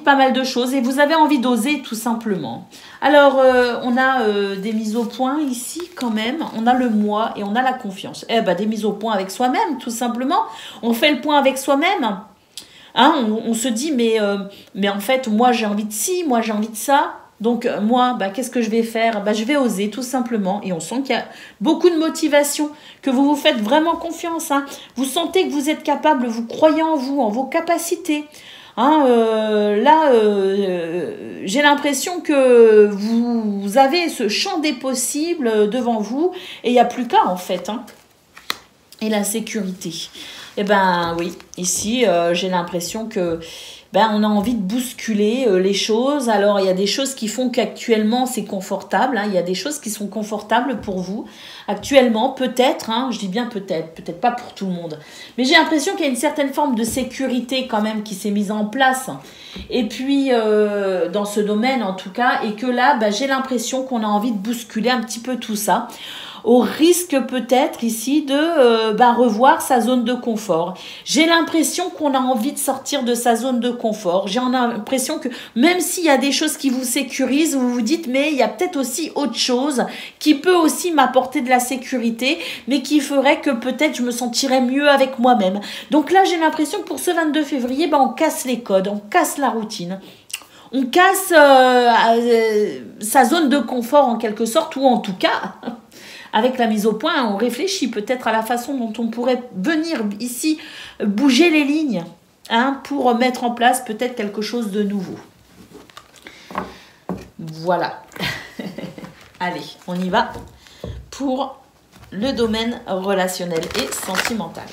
[SPEAKER 1] pas mal de choses et vous avez envie d'oser tout simplement. Alors, on a des mises au point ici quand même. On a le moi et on a la confiance. Des mises au point avec soi-même, tout simplement. On fait le point avec soi-même. Hein, on se dit, mais en fait, moi j'ai envie de ci, moi j'ai envie de ça. Donc moi, qu'est-ce que je vais faire ? Je vais oser tout simplement. Et on sent qu'il y a beaucoup de motivation, que vous vous faites vraiment confiance. Hein. Vous sentez que vous êtes capable, vous croyez en vous, en vos capacités. Hein, j'ai l'impression que vous avez ce champ des possibles devant vous et il n'y a plus qu'à en fait. Hein. Et la sécurité. Eh ben oui, ici j'ai l'impression que on a envie de bousculer les choses. Alors il y a des choses qui font qu'actuellement c'est confortable. Hein. Il y a des choses qui sont confortables pour vous actuellement, peut-être. Hein, je dis bien peut-être pas pour tout le monde. Mais j'ai l'impression qu'il y a une certaine forme de sécurité quand même qui s'est mise en place. Et puis dans ce domaine en tout cas, et que là j'ai l'impression qu'on a envie de bousculer un petit peu tout ça. Au risque peut-être ici de revoir sa zone de confort. J'ai l'impression qu'on a envie de sortir de sa zone de confort. J'ai l'impression que même s'il y a des choses qui vous sécurisent, vous vous dites mais il y a peut-être aussi autre chose qui peut aussi m'apporter de la sécurité, mais qui ferait que peut-être je me sentirais mieux avec moi-même. Donc là, j'ai l'impression que pour ce 22 février, on casse les codes, on casse la routine. On casse sa zone de confort en quelque sorte, ou en tout cas... Avec la mise au point, on réfléchit peut-être à la façon dont on pourrait venir ici bouger les lignes, hein, pour mettre en place peut-être quelque chose de nouveau. Voilà. Allez, on y va pour le domaine relationnel et sentimental.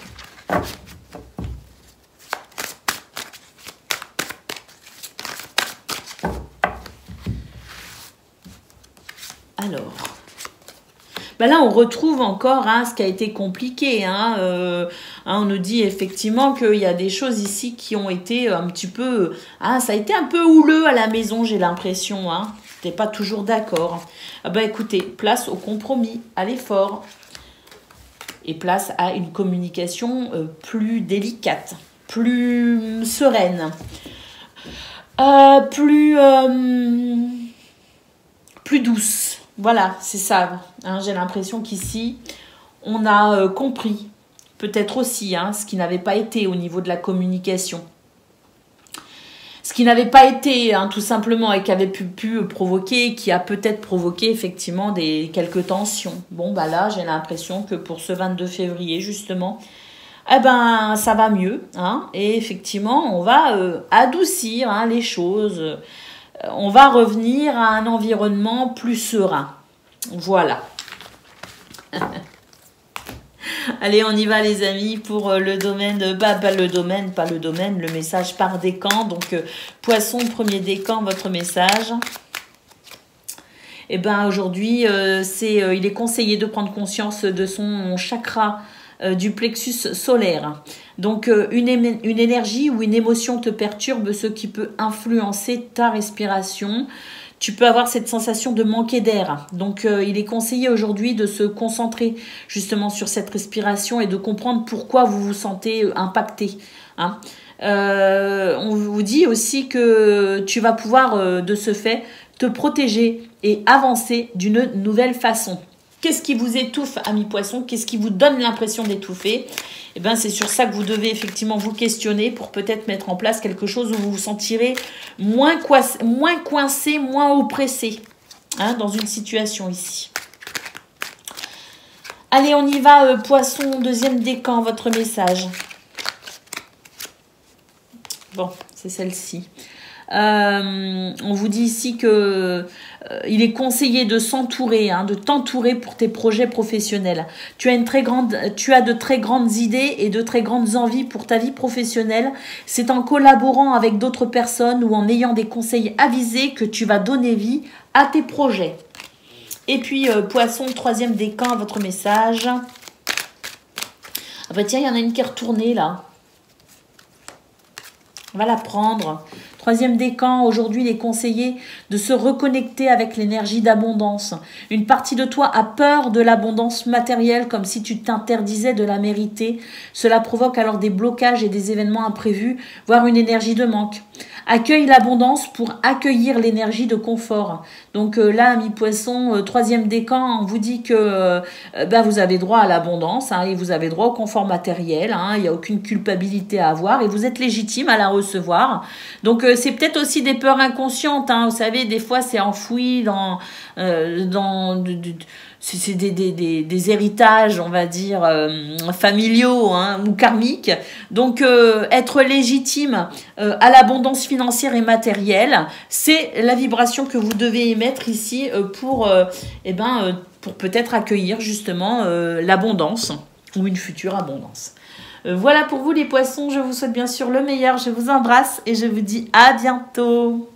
[SPEAKER 1] Alors... là, on retrouve encore ce qui a été compliqué. On nous dit effectivement qu'il y a des choses ici qui ont été un petit peu... ça a été un peu houleux à la maison, j'ai l'impression. T'es pas toujours d'accord. Écoutez, place au compromis, à l'effort. Et place à une communication plus délicate, plus sereine, plus douce. Voilà, c'est ça. J'ai l'impression qu'ici, on a compris, peut-être aussi, hein, ce qui n'avait pas été au niveau de la communication. Ce qui n'avait pas été, hein, tout simplement, et qui avait pu provoquer, qui a peut-être provoqué effectivement quelques tensions. Bon, bah là, j'ai l'impression que pour ce 22 février, justement, eh ben, ça va mieux. Hein, et effectivement, on va adoucir hein, les choses. On va revenir à un environnement plus serein. Voilà. Allez, on y va les amis pour le domaine, le message par décan. Donc, poisson, premier décan, votre message. Eh bien, aujourd'hui, il est conseillé de prendre conscience de son chakra du plexus solaire. Donc, une énergie ou une émotion te perturbe, ce qui peut influencer ta respiration. Tu peux avoir cette sensation de manquer d'air. Donc, il est conseillé aujourd'hui de se concentrer justement sur cette respiration et de comprendre pourquoi vous vous sentez impacté. Hein. On vous dit aussi que tu vas pouvoir, de ce fait, te protéger et avancer d'une nouvelle façon. Qu'est-ce qui vous étouffe, amis poissons? Qu'est-ce qui vous donne l'impression d'étouffer? Eh bien, c'est sur ça que vous devez effectivement vous questionner pour peut-être mettre en place quelque chose où vous vous sentirez moins coincé, moins oppressé hein, dans une situation ici. Allez, on y va, poisson, deuxième décan, votre message. Bon, c'est celle-ci. On vous dit ici que il est conseillé de s'entourer, hein, de t'entourer pour tes projets professionnels. Tu as de très grandes idées et de très grandes envies pour ta vie professionnelle. C'est en collaborant avec d'autres personnes ou en ayant des conseils avisés que tu vas donner vie à tes projets. Et puis, poisson, troisième décan, votre message. Ah bah tiens, il y en a une qui est retournée là. On va la prendre. Troisième décan, aujourd'hui, il est conseillé de se reconnecter avec l'énergie d'abondance. Une partie de toi a peur de l'abondance matérielle, comme si tu t'interdisais de la mériter. Cela provoque alors des blocages et des événements imprévus, voire une énergie de manque. Accueille l'abondance pour accueillir l'énergie de confort. Donc là, amis poissons, troisième décan, on vous dit que vous avez droit à l'abondance hein, et vous avez droit au confort matériel. Hein, il n'y a aucune culpabilité à avoir et vous êtes légitime à la recevoir. Donc c'est peut-être aussi des peurs inconscientes. Hein, vous savez, des fois c'est enfoui c'est des héritages, on va dire, familiaux hein, ou karmiques. Donc, être légitime à l'abondance financière et matérielle, c'est la vibration que vous devez émettre ici pour peut-être accueillir justement l'abondance ou une future abondance. Voilà pour vous les poissons, je vous souhaite bien sûr le meilleur, je vous embrasse et je vous dis à bientôt.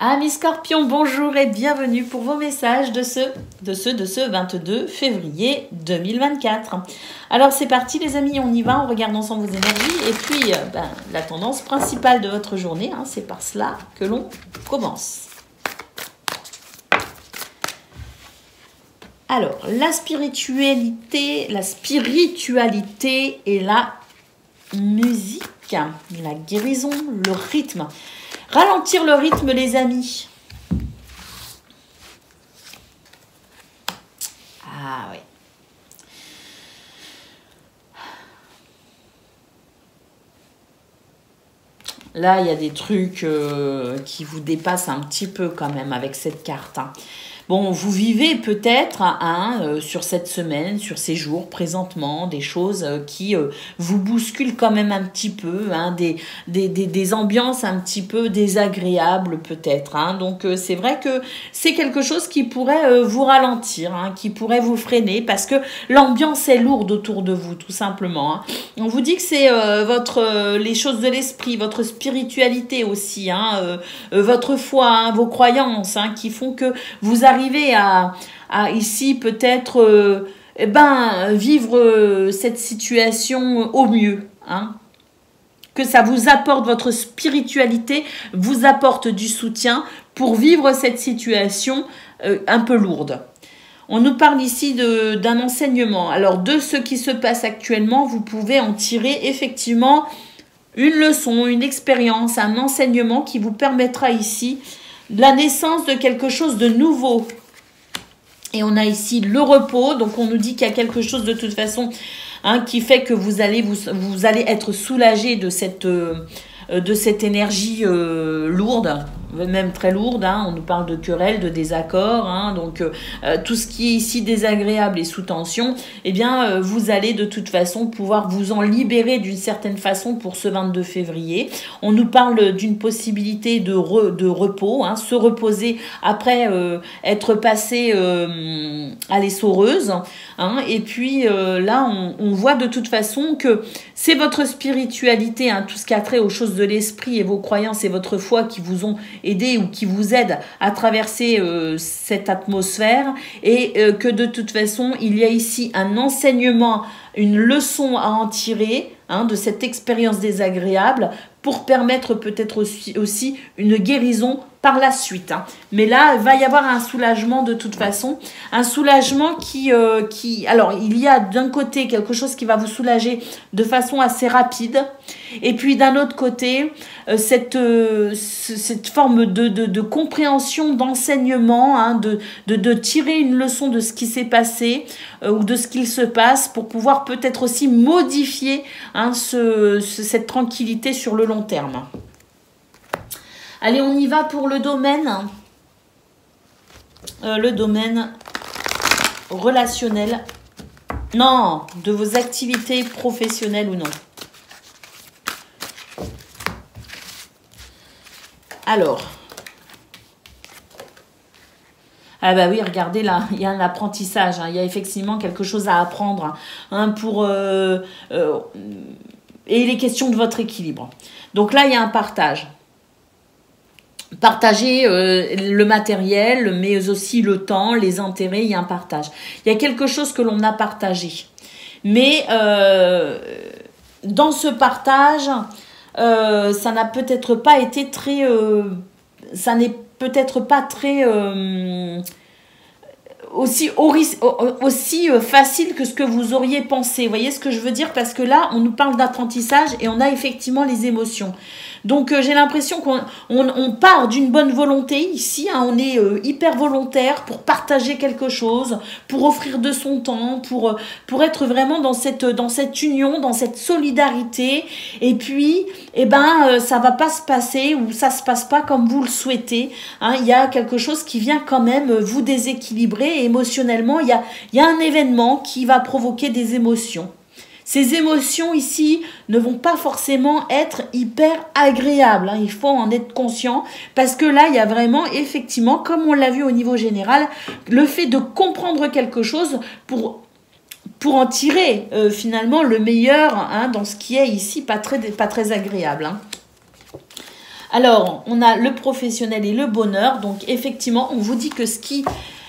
[SPEAKER 1] Amis Scorpions, bonjour et bienvenue pour vos messages de ce 22 février 2024. Alors c'est parti les amis, on y va, on regarde ensemble vos énergies et puis la tendance principale de votre journée, hein, c'est par cela que l'on commence. Alors, la spiritualité et la musique, la guérison, le rythme. Ralentir le rythme, les amis. Ah oui. Là, il y a des trucs qui vous dépassent un petit peu quand même avec cette carte. Hein. Bon, vous vivez peut-être sur cette semaine, sur ces jours, présentement, des choses qui vous bousculent quand même un petit peu, hein, des ambiances un petit peu désagréables peut-être. Hein. Donc, c'est vrai que c'est quelque chose qui pourrait vous ralentir, hein, qui pourrait vous freiner parce que l'ambiance est lourde autour de vous, tout simplement. Hein. On vous dit que c'est les choses de l'esprit, votre spiritualité aussi, hein, votre foi, hein, vos croyances hein, qui font que vous arrivez à ici peut-être vivre cette situation au mieux. Hein. Que ça vous apporte, votre spiritualité vous apporte du soutien pour vivre cette situation un peu lourde. On nous parle ici d'un enseignement. Alors de ce qui se passe actuellement, vous pouvez en tirer effectivement une leçon, une expérience, un enseignement qui vous permettra ici la naissance de quelque chose de nouveau. Et on a ici le repos, donc on nous dit qu'il y a quelque chose de toute façon qui fait que vous allez être soulagé de cette énergie lourde, même très lourde. On nous parle de querelles, de désaccords. Donc, tout ce qui est ici désagréable et sous tension, eh bien, vous allez de toute façon pouvoir vous en libérer d'une certaine façon pour ce 22 février. On nous parle d'une possibilité de repos, se reposer après être passé à l'essoreuse. Et puis, là, on voit de toute façon que c'est votre spiritualité, tout ce qui a trait aux choses de l'esprit et vos croyances et votre foi qui vous ont aidé ou qui vous aident à traverser cette atmosphère, et que de toute façon, il y a ici un enseignement, une leçon à en tirer de cette expérience désagréable pour permettre peut-être aussi une guérison par la suite. Mais là, il va y avoir un soulagement de toute façon. Un soulagement qui alors, il y a d'un côté quelque chose qui va vous soulager de façon assez rapide. Et puis d'un autre côté, cette forme de compréhension, d'enseignement, de tirer une leçon de ce qui s'est passé ou de ce qu'il se passe pour pouvoir peut-être aussi modifier cette tranquillité sur le long terme. Allez, on y va pour le domaine relationnel. Non, de vos activités professionnelles ou non. Alors. Ah bah oui, regardez là, il y a un apprentissage. Il y a effectivement quelque chose à apprendre et il est question de votre équilibre. Donc là, il y a un partage. Partager le matériel, mais aussi le temps, les intérêts, il y a un partage. Il y a quelque chose que l'on a partagé. Mais dans ce partage, ça n'a peut-être pas été très... ça n'est peut-être pas très... aussi facile que ce que vous auriez pensé. Vous voyez ce que je veux dire? Parce que là, on nous parle d'apprentissage et on a effectivement les émotions. Donc, j'ai l'impression qu'on part d'une bonne volonté ici. On est hyper volontaire pour partager quelque chose, pour offrir de son temps, pour être vraiment dans cette union, dans cette solidarité. Et puis, ça va pas se passer ou ça se passe pas comme vous le souhaitez. Il y a quelque chose qui vient quand même vous déséquilibrer et émotionnellement. Il y a un événement qui va provoquer des émotions. Ces émotions ici ne vont pas forcément être hyper agréables. Il faut en être conscient parce que là, il y a vraiment, effectivement, comme on l'a vu au niveau général, le fait de comprendre quelque chose pour en tirer finalement le meilleur dans ce qui est ici pas très agréable. Alors, on a le professionnel et le bonheur. Donc, effectivement, on vous dit que ce qui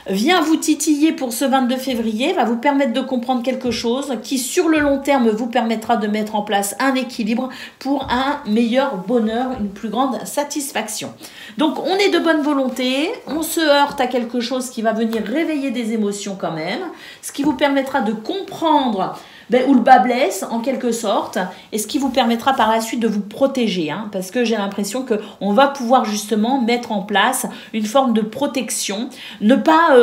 [SPEAKER 1] vient vous titiller pour ce 22 février, va vous permettre de comprendre quelque chose qui, sur le long terme, vous permettra de mettre en place un équilibre pour un meilleur bonheur, une plus grande satisfaction. Donc, on est de bonne volonté, on se heurte à quelque chose qui va venir réveiller des émotions quand même, ce qui vous permettra de comprendre où le bas blesse en quelque sorte, et ce qui vous permettra par la suite de vous protéger, parce que j'ai l'impression qu'on va pouvoir justement mettre en place une forme de protection, ne pas,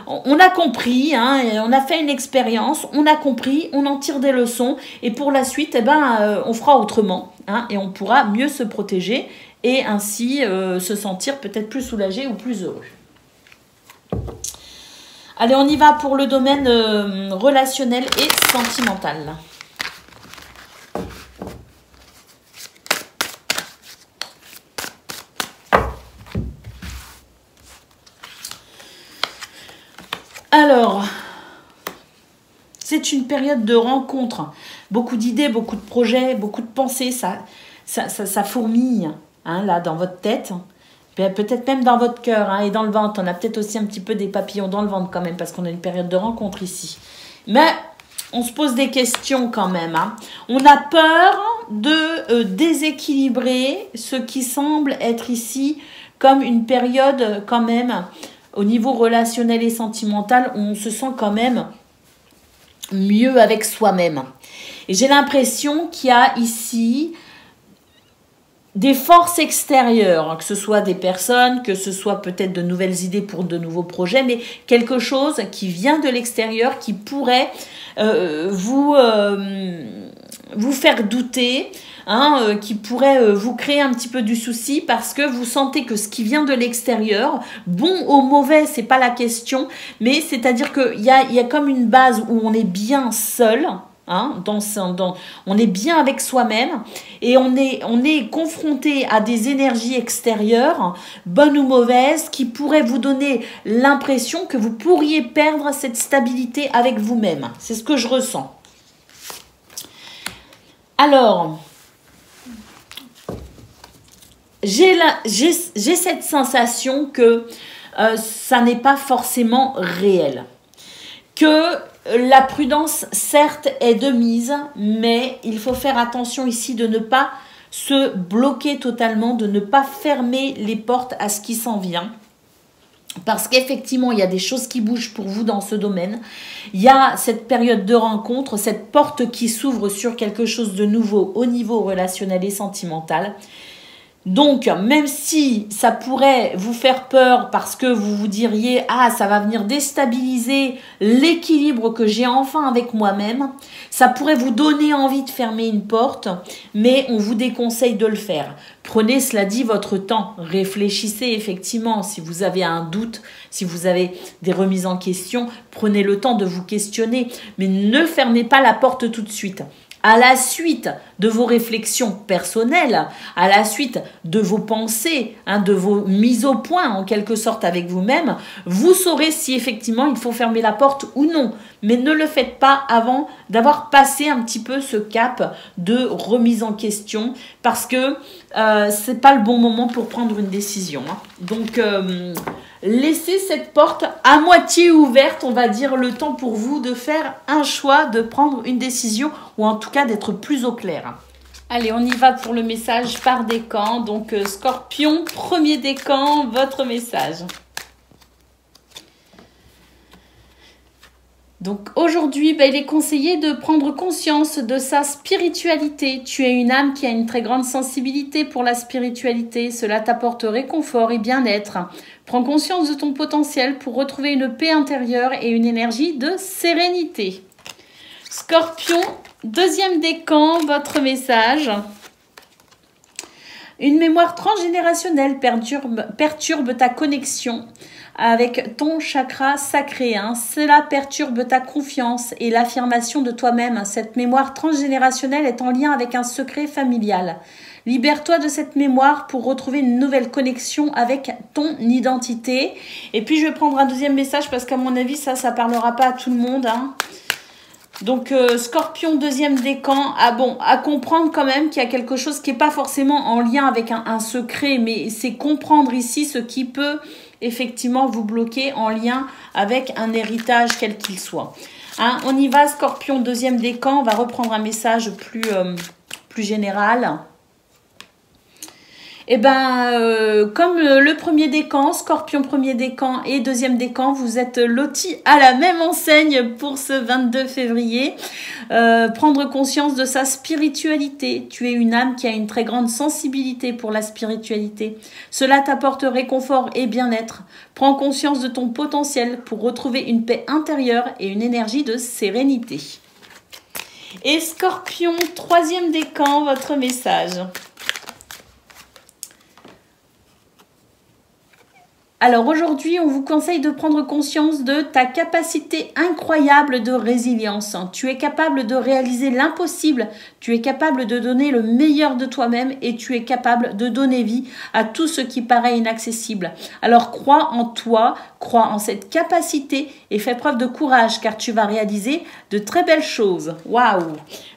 [SPEAKER 1] on a compris, on a fait une expérience, on a compris, on en tire des leçons, et pour la suite, on fera autrement, et on pourra mieux se protéger, et ainsi se sentir peut-être plus soulagé ou plus heureux. Allez, on y va pour le domaine relationnel et sentimental. Alors, c'est une période de rencontre. Beaucoup d'idées, beaucoup de projets, beaucoup de pensées. Ça fourmille là dans votre tête. Peut-être même dans votre cœur et dans le ventre. On a peut-être aussi un petit peu des papillons dans le ventre quand même parce qu'on a une période de rencontre ici. Mais on se pose des questions quand même. On a peur de déséquilibrer ce qui semble être ici comme une période quand même au niveau relationnel et sentimental où on se sent quand même mieux avec soi-même. Et j'ai l'impression qu'il y a ici des forces extérieures, hein, que ce soit des personnes, que ce soit peut-être de nouvelles idées pour de nouveaux projets, mais quelque chose qui vient de l'extérieur, qui pourrait vous faire douter, hein, qui pourrait vous créer un petit peu du souci parce que vous sentez que ce qui vient de l'extérieur, bon ou mauvais, c'est pas la question, mais c'est-à-dire qu'il y a comme une base où on est bien seul. Hein, on est bien avec soi-même et on est confronté à des énergies extérieures, bonnes ou mauvaises, qui pourraient vous donner l'impression que vous pourriez perdre cette stabilité avec vous-même. C'est ce que je ressens. Alors, j'ai cette sensation que ça n'est pas forcément réel. Que la prudence, certes, est de mise, mais il faut faire attention ici de ne pas se bloquer totalement, de ne pas fermer les portes à ce qui s'en vient. Parce qu'effectivement, il y a des choses qui bougent pour vous dans ce domaine. Il y a cette période de rencontre, cette porte qui s'ouvre sur quelque chose de nouveau au niveau relationnel et sentimental. Donc, même si ça pourrait vous faire peur parce que vous vous diriez « Ah, ça va venir déstabiliser l'équilibre que j'ai enfin avec moi-même », ça pourrait vous donner envie de fermer une porte, mais on vous déconseille de le faire. Prenez, cela dit, votre temps. Réfléchissez effectivement. Si vous avez un doute, si vous avez des remises en question, prenez le temps de vous questionner, mais ne fermez pas la porte tout de suite. À la suite de vos réflexions personnelles, à la suite de vos pensées, hein, de vos mises au point en quelque sorte avec vous-même, vous saurez si effectivement il faut fermer la porte ou non. Mais ne le faites pas avant d'avoir passé un petit peu ce cap de remise en question parce que ce n'est pas le bon moment pour prendre une décision. Hein. Donc, laissez cette porte à moitié ouverte, on va dire, le temps pour vous de faire un choix, de prendre une décision ou en tout cas d'être plus au clair. Allez, on y va pour le message par décan. Donc, Scorpion, premier décan, votre message. Donc aujourd'hui, il est conseillé de prendre conscience de sa spiritualité. Tu es une âme qui a une très grande sensibilité pour la spiritualité. Cela t'apporte réconfort et bien-être. Prends conscience de ton potentiel pour retrouver une paix intérieure et une énergie de sérénité. Scorpion, deuxième décan, votre message. Une mémoire transgénérationnelle perturbe ta connexion avec ton chakra sacré. Hein. Cela perturbe ta confiance et l'affirmation de toi-même. Cette mémoire transgénérationnelle est en lien avec un secret familial. Libère-toi de cette mémoire pour retrouver une nouvelle connexion avec ton identité. Et puis, je vais prendre un deuxième message parce qu'à mon avis, ça ne parlera pas à tout le monde. Hein. Donc, Scorpion, deuxième décan, à comprendre quand même qu'il y a quelque chose qui n'est pas forcément en lien avec un secret, mais c'est comprendre ici ce qui peut effectivement vous bloquer en lien avec un héritage quel qu'il soit. Hein, on y va, Scorpion, deuxième décan, on va reprendre un message plus général. Eh bien, comme le premier décan, Scorpion premier décan et deuxième décan, vous êtes lotis à la même enseigne pour ce 22 février. Prendre conscience de sa spiritualité. Tu es une âme qui a une très grande sensibilité pour la spiritualité. Cela t'apporte réconfort et bien-être. Prends conscience de ton potentiel pour retrouver une paix intérieure et une énergie de sérénité. Et Scorpion, troisième décan, votre message. Alors aujourd'hui, on vous conseille de prendre conscience de ta capacité incroyable de résilience. Tu es capable de réaliser l'impossible, tu es capable de donner le meilleur de toi-même et tu es capable de donner vie à tout ce qui paraît inaccessible. Alors crois en toi, crois en cette capacité et fais preuve de courage car tu vas réaliser de très belles choses. Waouh!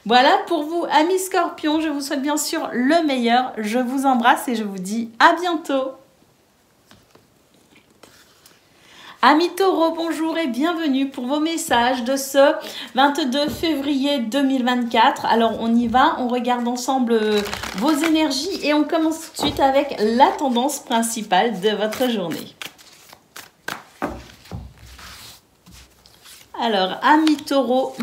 [SPEAKER 1] Voilà pour vous, amis Scorpions, je vous souhaite bien sûr le meilleur. Je vous embrasse et je vous dis à bientôt. Amis Taureaux, bonjour et bienvenue pour vos messages de ce 22 février 2024. Alors on y va, on regarde ensemble vos énergies et on commence tout de suite avec la tendance principale de votre journée. Alors, amis Taureaux,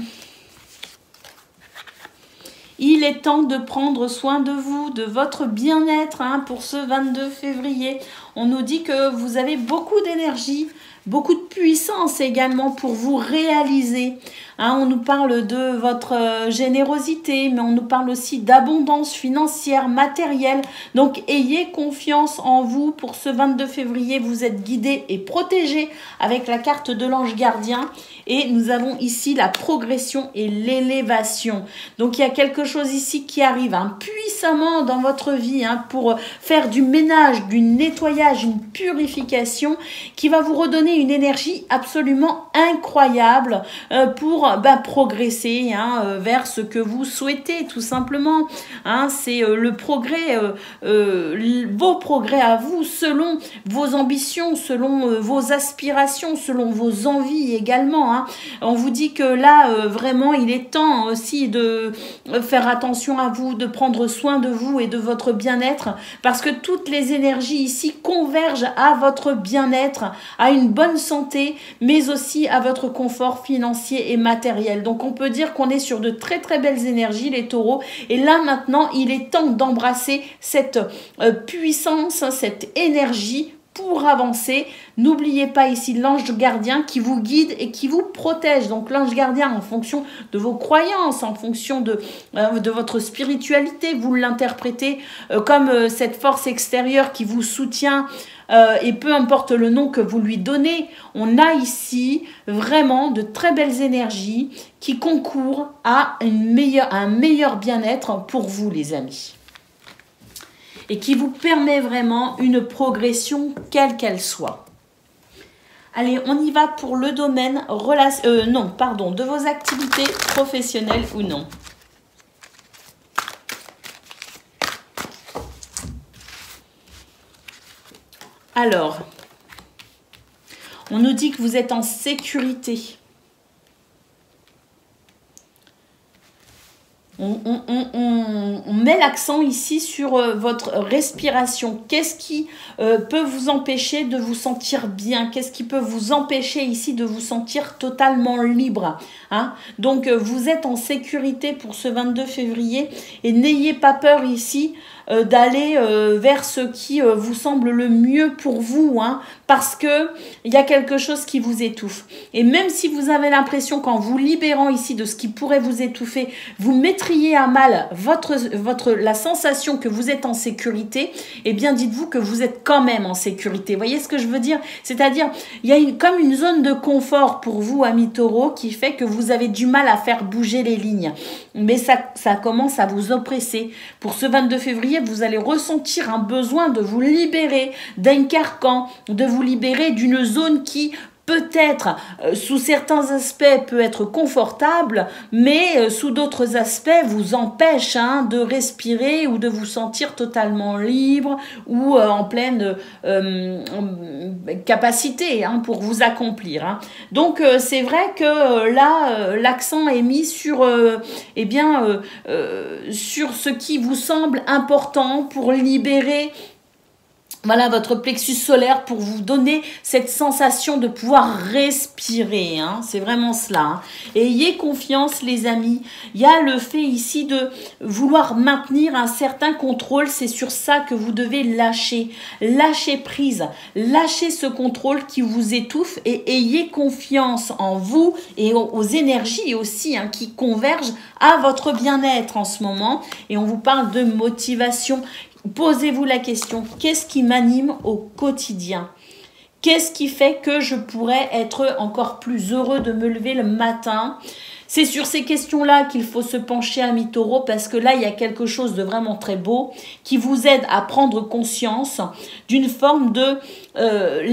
[SPEAKER 1] Il est temps de prendre soin de vous, de votre bien-être pour ce 22 février. On nous dit que vous avez beaucoup d'énergie, beaucoup de puissance également pour vous réaliser. On nous parle de votre générosité, mais on nous parle aussi d'abondance financière, matérielle. Donc, ayez confiance en vous. Pour ce 22 février, vous êtes guidé et protégé avec la carte de l'ange gardien. Et nous avons ici la progression et l'élévation. Donc, il y a quelque chose ici qui arrive puissamment dans votre vie pour faire du ménage, du nettoyage, une purification qui va vous redonner une énergie absolument incroyable pour progresser vers ce que vous souhaitez tout simplement. C'est le progrès, vos progrès à vous selon vos ambitions, selon vos aspirations, selon vos envies également. On vous dit que là, vraiment, il est temps aussi de faire attention à vous, de prendre soin de vous et de votre bien-être, parce que toutes les énergies ici convergent à votre bien-être, à une bonne santé, mais aussi à votre confort financier et matériel. Donc, on peut dire qu'on est sur de très, très belles énergies, les taureaux. Et là, maintenant, il est temps d'embrasser cette puissance, cette énergie pour avancer. N'oubliez pas ici l'ange gardien qui vous guide et qui vous protège. Donc l'ange gardien, en fonction de vos croyances, en fonction de votre spiritualité, vous l'interprétez comme cette force extérieure qui vous soutient. Et peu importe le nom que vous lui donnez, on a ici vraiment de très belles énergies qui concourent à un meilleur bien-être pour vous, les amis. Et qui vous permet vraiment une progression quelle qu'elle soit. Allez, on y va pour le domaine de vos activités professionnelles ou non. Alors, on nous dit que vous êtes en sécurité. On met l'accent ici sur votre respiration. Qu'est-ce qui peut vous empêcher de vous sentir bien? Qu'est-ce qui peut vous empêcher ici de vous sentir totalement libre? Donc, vous êtes en sécurité pour ce 22 février et n'ayez pas peur ici d'aller vers ce qui vous semble le mieux pour vous, parce que il y a quelque chose qui vous étouffe. Et même si vous avez l'impression qu'en vous libérant ici de ce qui pourrait vous étouffer, vous mettriez à mal la sensation que vous êtes en sécurité, eh bien dites-vous que vous êtes quand même en sécurité. Vous voyez ce que je veux dire? C'est-à-dire, il y a comme une zone de confort pour vous, amis taureaux, qui fait que vous avez du mal à faire bouger les lignes. Mais ça commence à vous oppresser. Pour ce 22 février, vous allez ressentir un besoin de vous libérer d'un carcan, de vous libérer d'une zone qui peut-être, sous certains aspects, peut être confortable, mais sous d'autres aspects, vous empêche de respirer ou de vous sentir totalement libre ou en pleine capacité pour vous accomplir. Donc, c'est vrai que là, l'accent est mis sur, sur ce qui vous semble important pour libérer votre plexus solaire, pour vous donner cette sensation de pouvoir respirer. C'est vraiment cela. Et ayez confiance, les amis. Il y a le fait ici de vouloir maintenir un certain contrôle. C'est sur ça que vous devez lâcher. Lâcher prise. Lâcher ce contrôle qui vous étouffe et ayez confiance en vous et aux énergies aussi qui convergent à votre bien-être en ce moment. Et on vous parle de motivation. Posez-vous la question, qu'est-ce qui m'anime au quotidien? Qu'est-ce qui fait que je pourrais être encore plus heureux de me lever le matin? C'est sur ces questions-là qu'il faut se pencher, amis taureaux, parce que là, il y a quelque chose de vraiment très beau qui vous aide à prendre conscience d'une forme de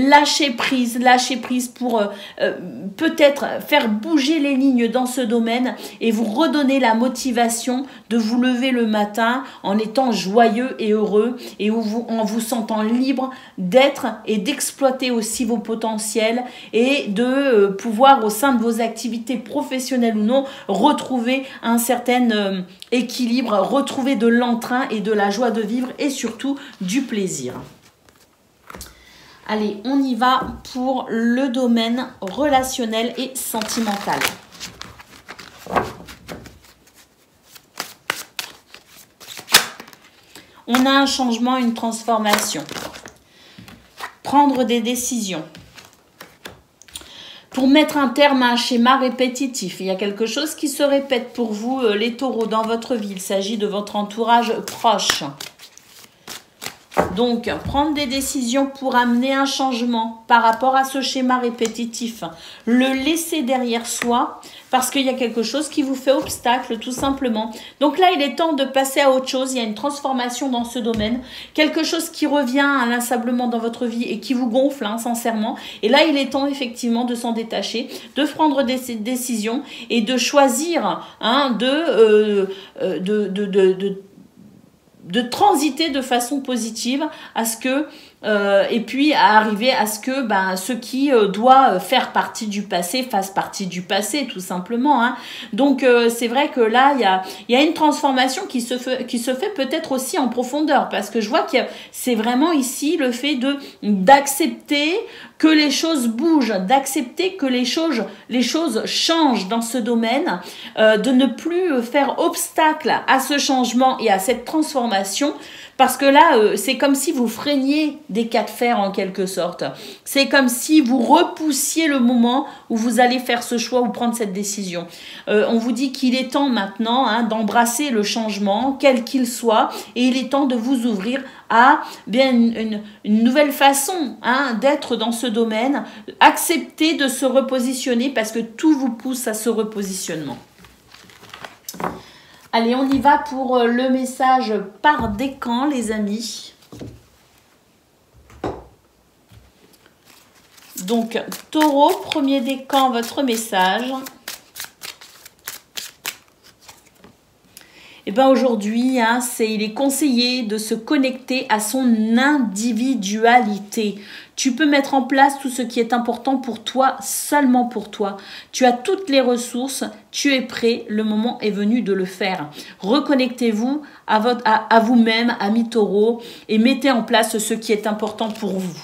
[SPEAKER 1] lâcher prise pour peut-être faire bouger les lignes dans ce domaine et vous redonner la motivation de vous lever le matin en étant joyeux et heureux et en vous sentant libre d'être et d'exploiter aussi vos potentiels et de pouvoir au sein de vos activités professionnelles ou non retrouver un certain équilibre, retrouver de l'entrain et de la joie de vivre et surtout du plaisir. Allez, on y va pour le domaine relationnel et sentimental. on a un changement, une transformation. Prendre des décisions. Pour mettre un terme à un schéma répétitif, il y a quelque chose qui se répète pour vous, les taureaux, dans votre vie. Il s'agit de votre entourage proche. Donc, prendre des décisions pour amener un changement par rapport à ce schéma répétitif. Le laisser derrière soi parce qu'il y a quelque chose qui vous fait obstacle, tout simplement. Donc là, il est temps de passer à autre chose. Il y a une transformation dans ce domaine. Quelque chose qui revient inlassablement dans votre vie et qui vous gonfle, sincèrement. Et là, il est temps, effectivement, de s'en détacher, de prendre des décisions et de choisir de transiter de façon positive à ce que et puis à arriver à ce que ce qui doit faire partie du passé fasse partie du passé, tout simplement. Donc c'est vrai que là il y a une transformation qui se fait peut-être aussi en profondeur, parce que je vois que c'est vraiment ici le fait d'accepter que les choses bougent, d'accepter que les choses changent dans ce domaine, de ne plus faire obstacle à ce changement et à cette transformation, parce que là, c'est comme si vous freiniez des cas de fer en quelque sorte. C'est comme si vous repoussiez le moment où vous allez faire ce choix ou prendre cette décision. On vous dit qu'il est temps maintenant d'embrasser le changement, quel qu'il soit, et il est temps de vous ouvrir à une nouvelle façon d'être dans ce domaine. Accepter de se repositionner parce que tout vous pousse à ce repositionnement. Allez, on y va pour le message par décan, les amis. Donc, taureau, premier décan, votre message. Et bien aujourd'hui, il est conseillé de se connecter à son individualité. Tu peux mettre en place tout ce qui est important pour toi, seulement pour toi. Tu as toutes les ressources, tu es prêt, le moment est venu de le faire. Reconnectez-vous à vous-même, amis taureaux, et mettez en place ce qui est important pour vous.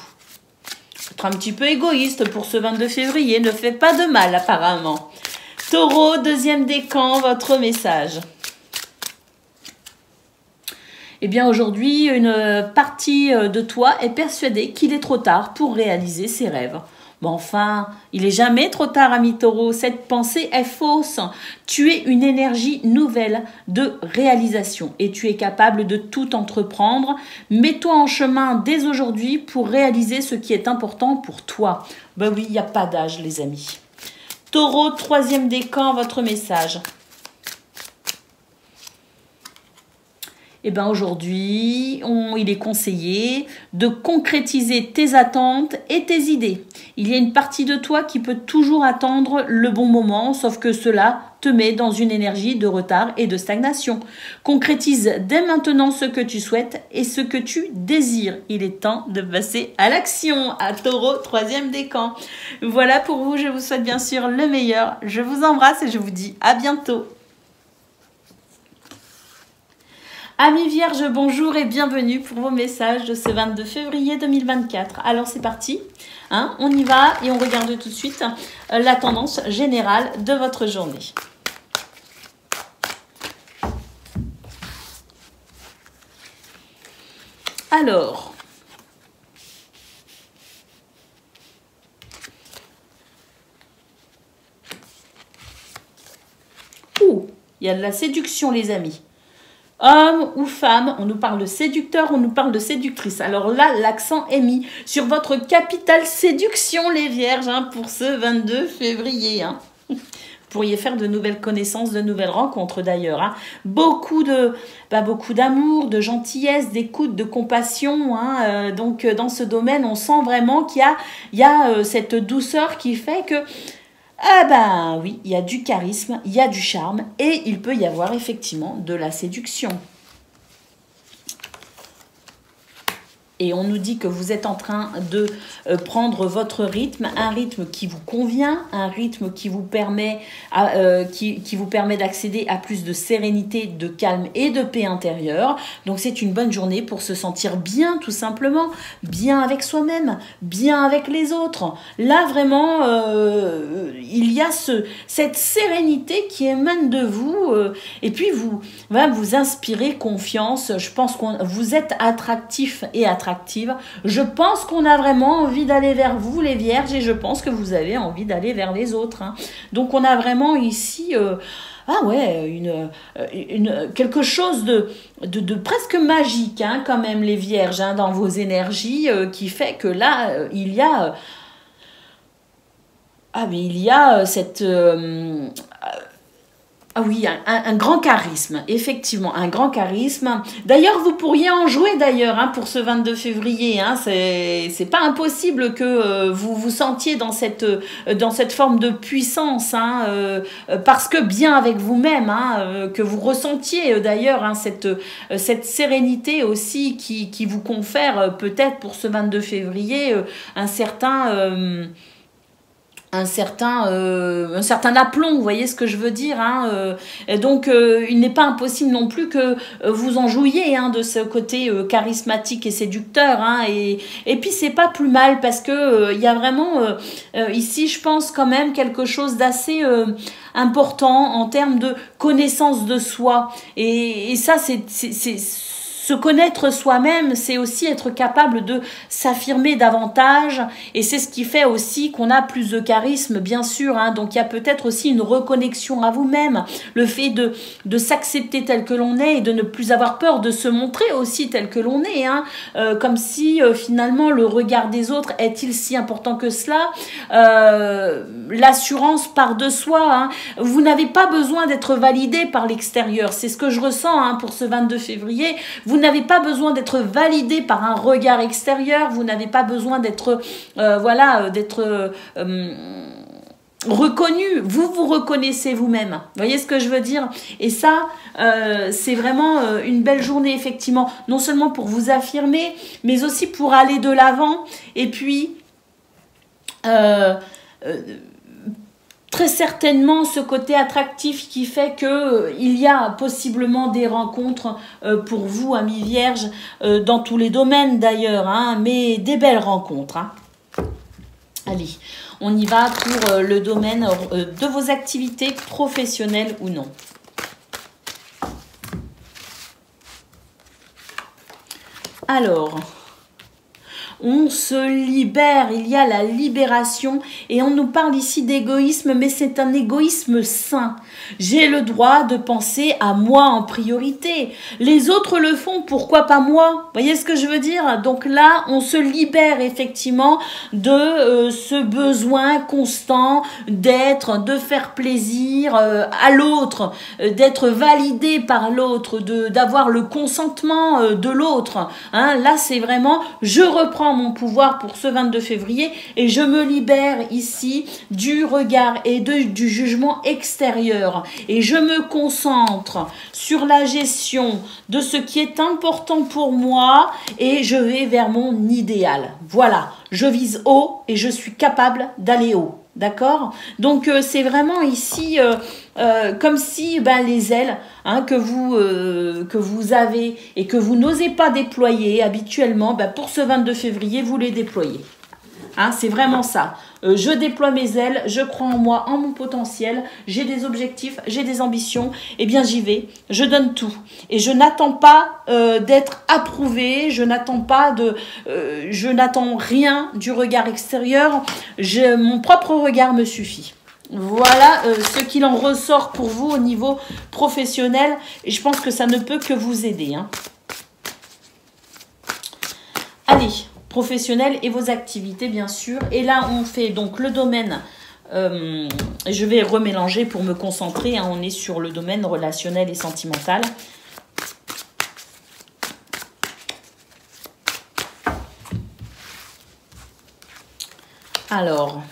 [SPEAKER 1] Être un petit peu égoïste pour ce 22 février ne fait pas de mal apparemment. Taureau, deuxième décan, votre message. Eh bien aujourd'hui, une partie de toi est persuadée qu'il est trop tard pour réaliser ses rêves. Bon, enfin, il n'est jamais trop tard, ami taureau. Cette pensée est fausse. Tu es une énergie nouvelle de réalisation et tu es capable de tout entreprendre. Mets-toi en chemin dès aujourd'hui pour réaliser ce qui est important pour toi. Ben oui, il n'y a pas d'âge, les amis. Taureau, troisième décan, votre message. Eh bien aujourd'hui, il est conseillé de concrétiser tes attentes et tes idées. Il y a une partie de toi qui peut toujours attendre le bon moment, sauf que cela te met dans une énergie de retard et de stagnation. Concrétise dès maintenant ce que tu souhaites et ce que tu désires. Il est temps de passer à l'action, à Taureau, troisième décan. Voilà pour vous, je vous souhaite bien sûr le meilleur. Je vous embrasse et je vous dis à bientôt. Amis Vierges, bonjour et bienvenue pour vos messages de ce 22 février 2024. Alors c'est parti, on y va et on regarde tout de suite la tendance générale de votre journée. Alors, il y a de la séduction les amis. Homme ou femme, on nous parle de séducteur, on nous parle de séductrice. Alors là, l'accent est mis sur votre capitale séduction, les vierges, pour ce 22 février. Vous pourriez faire de nouvelles connaissances, de nouvelles rencontres d'ailleurs. Beaucoup d'amour, de gentillesse, d'écoute, de compassion. Donc dans ce domaine, on sent vraiment qu'il y a cette douceur qui fait que... Ah ben oui, il y a du charisme, il y a du charme et il peut y avoir effectivement de la séduction. Et on nous dit que vous êtes en train de prendre votre rythme, un rythme qui vous convient, un rythme qui vous permet, qui vous permet d'accéder à plus de sérénité, de calme et de paix intérieure. Donc c'est une bonne journée pour se sentir bien, tout simplement, bien avec soi-même, bien avec les autres. Là vraiment, il y a cette sérénité qui émane de vous, et puis vous inspirez confiance. Je pense que vous êtes attractif et attractive. Je pense qu'on a vraiment envie d'aller vers vous, les vierges, et je pense que vous avez envie d'aller vers les autres. Hein. Donc on a vraiment ici quelque chose de presque magique, hein, quand même, les vierges, hein, dans vos énergies, qui fait que là, il y a cette... Ah oui, un grand charisme, effectivement, un grand charisme. D'ailleurs, vous pourriez en jouer d'ailleurs, hein, pour ce 22 février. Hein, c'est pas impossible que vous vous sentiez dans cette forme de puissance, hein, parce que bien avec vous-même, hein, que vous ressentiez d'ailleurs, hein, cette sérénité aussi qui vous confère peut-être pour ce 22 février un certain aplomb, vous voyez ce que je veux dire, hein, donc il n'est pas impossible non plus que vous en jouiez, hein, de ce côté charismatique et séducteur, hein, et puis c'est pas plus mal parce que il y a vraiment ici, je pense, quand même quelque chose d'assez important en termes de connaissance de soi, et ça c'est se connaître soi-même, c'est aussi être capable de s'affirmer davantage, et c'est ce qui fait aussi qu'on a plus de charisme, bien sûr, hein. Donc il y a peut-être aussi une reconnexion à vous-même, le fait de s'accepter tel que l'on est et de ne plus avoir peur de se montrer aussi tel que l'on est, hein. Comme si finalement le regard des autres est-il si important que cela, l'assurance part de soi, hein. Vous n'avez pas besoin d'être validé par l'extérieur, c'est ce que je ressens, hein, pour ce 22 février. Vous n'avez pas besoin d'être validé par un regard extérieur, vous n'avez pas besoin d'être reconnu, vous vous reconnaissez vous-même. Vous voyez ce que je veux dire? Et ça, c'est vraiment une belle journée, effectivement, non seulement pour vous affirmer, mais aussi pour aller de l'avant, et puis très certainement ce côté attractif qui fait que il y a possiblement des rencontres pour vous, amis vierges, dans tous les domaines d'ailleurs, hein, mais des belles rencontres, hein. Allez, on y va pour le domaine de vos activités professionnelles ou non. Alors, on se libère, il y a la libération, et on nous parle ici d'égoïsme, mais c'est un égoïsme sain. J'ai le droit de penser à moi en priorité. Les autres le font, pourquoi pas moi? Vous voyez ce que je veux dire? Donc là, on se libère effectivement de ce besoin constant d'être, de faire plaisir à l'autre, d'être validé par l'autre, d'avoir le consentement de l'autre. Hein, là, c'est vraiment, je reprends mon pouvoir pour ce 22 février et je me libère ici du regard et du jugement extérieur, et je me concentre sur la gestion de ce qui est important pour moi et je vais vers mon idéal. Voilà, je vise haut et je suis capable d'aller haut. D'accord? Donc c'est vraiment ici comme si les ailes, hein, que vous avez et que vous n'osez pas déployer habituellement, pour ce 22 février, vous les déployez. Hein, c'est vraiment ça. Je déploie mes ailes, je crois en moi, en mon potentiel, j'ai des objectifs, j'ai des ambitions, et bien j'y vais, je donne tout. Et je n'attends pas d'être approuvée, je n'attends rien du regard extérieur, mon propre regard me suffit. Voilà ce qu'il en ressort pour vous au niveau professionnel, et je pense que ça ne peut que vous aider, hein. Allez, professionnel et vos activités, bien sûr. Et là, on fait donc le domaine, je vais remélanger pour me concentrer, hein, on est sur le domaine relationnel et sentimental. Alors,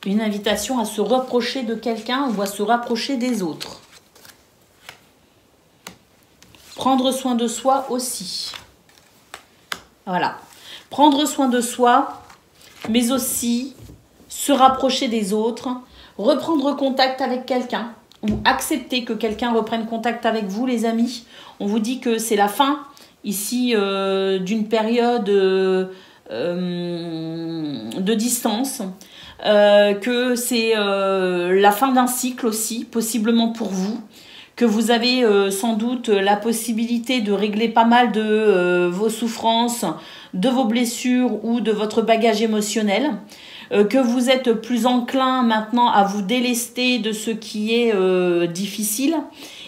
[SPEAKER 1] une invitation à se rapprocher de quelqu'un ou à se rapprocher des autres. Prendre soin de soi aussi. Voilà. Prendre soin de soi, mais aussi se rapprocher des autres, reprendre contact avec quelqu'un ou accepter que quelqu'un reprenne contact avec vous, les amis. On vous dit que c'est la fin ici d'une période de distance, que c'est la fin d'un cycle aussi, possiblement pour vous, que vous avez sans doute la possibilité de régler pas mal de vos souffrances, de vos blessures ou de votre bagage émotionnel, que vous êtes plus enclin maintenant à vous délester de ce qui est difficile.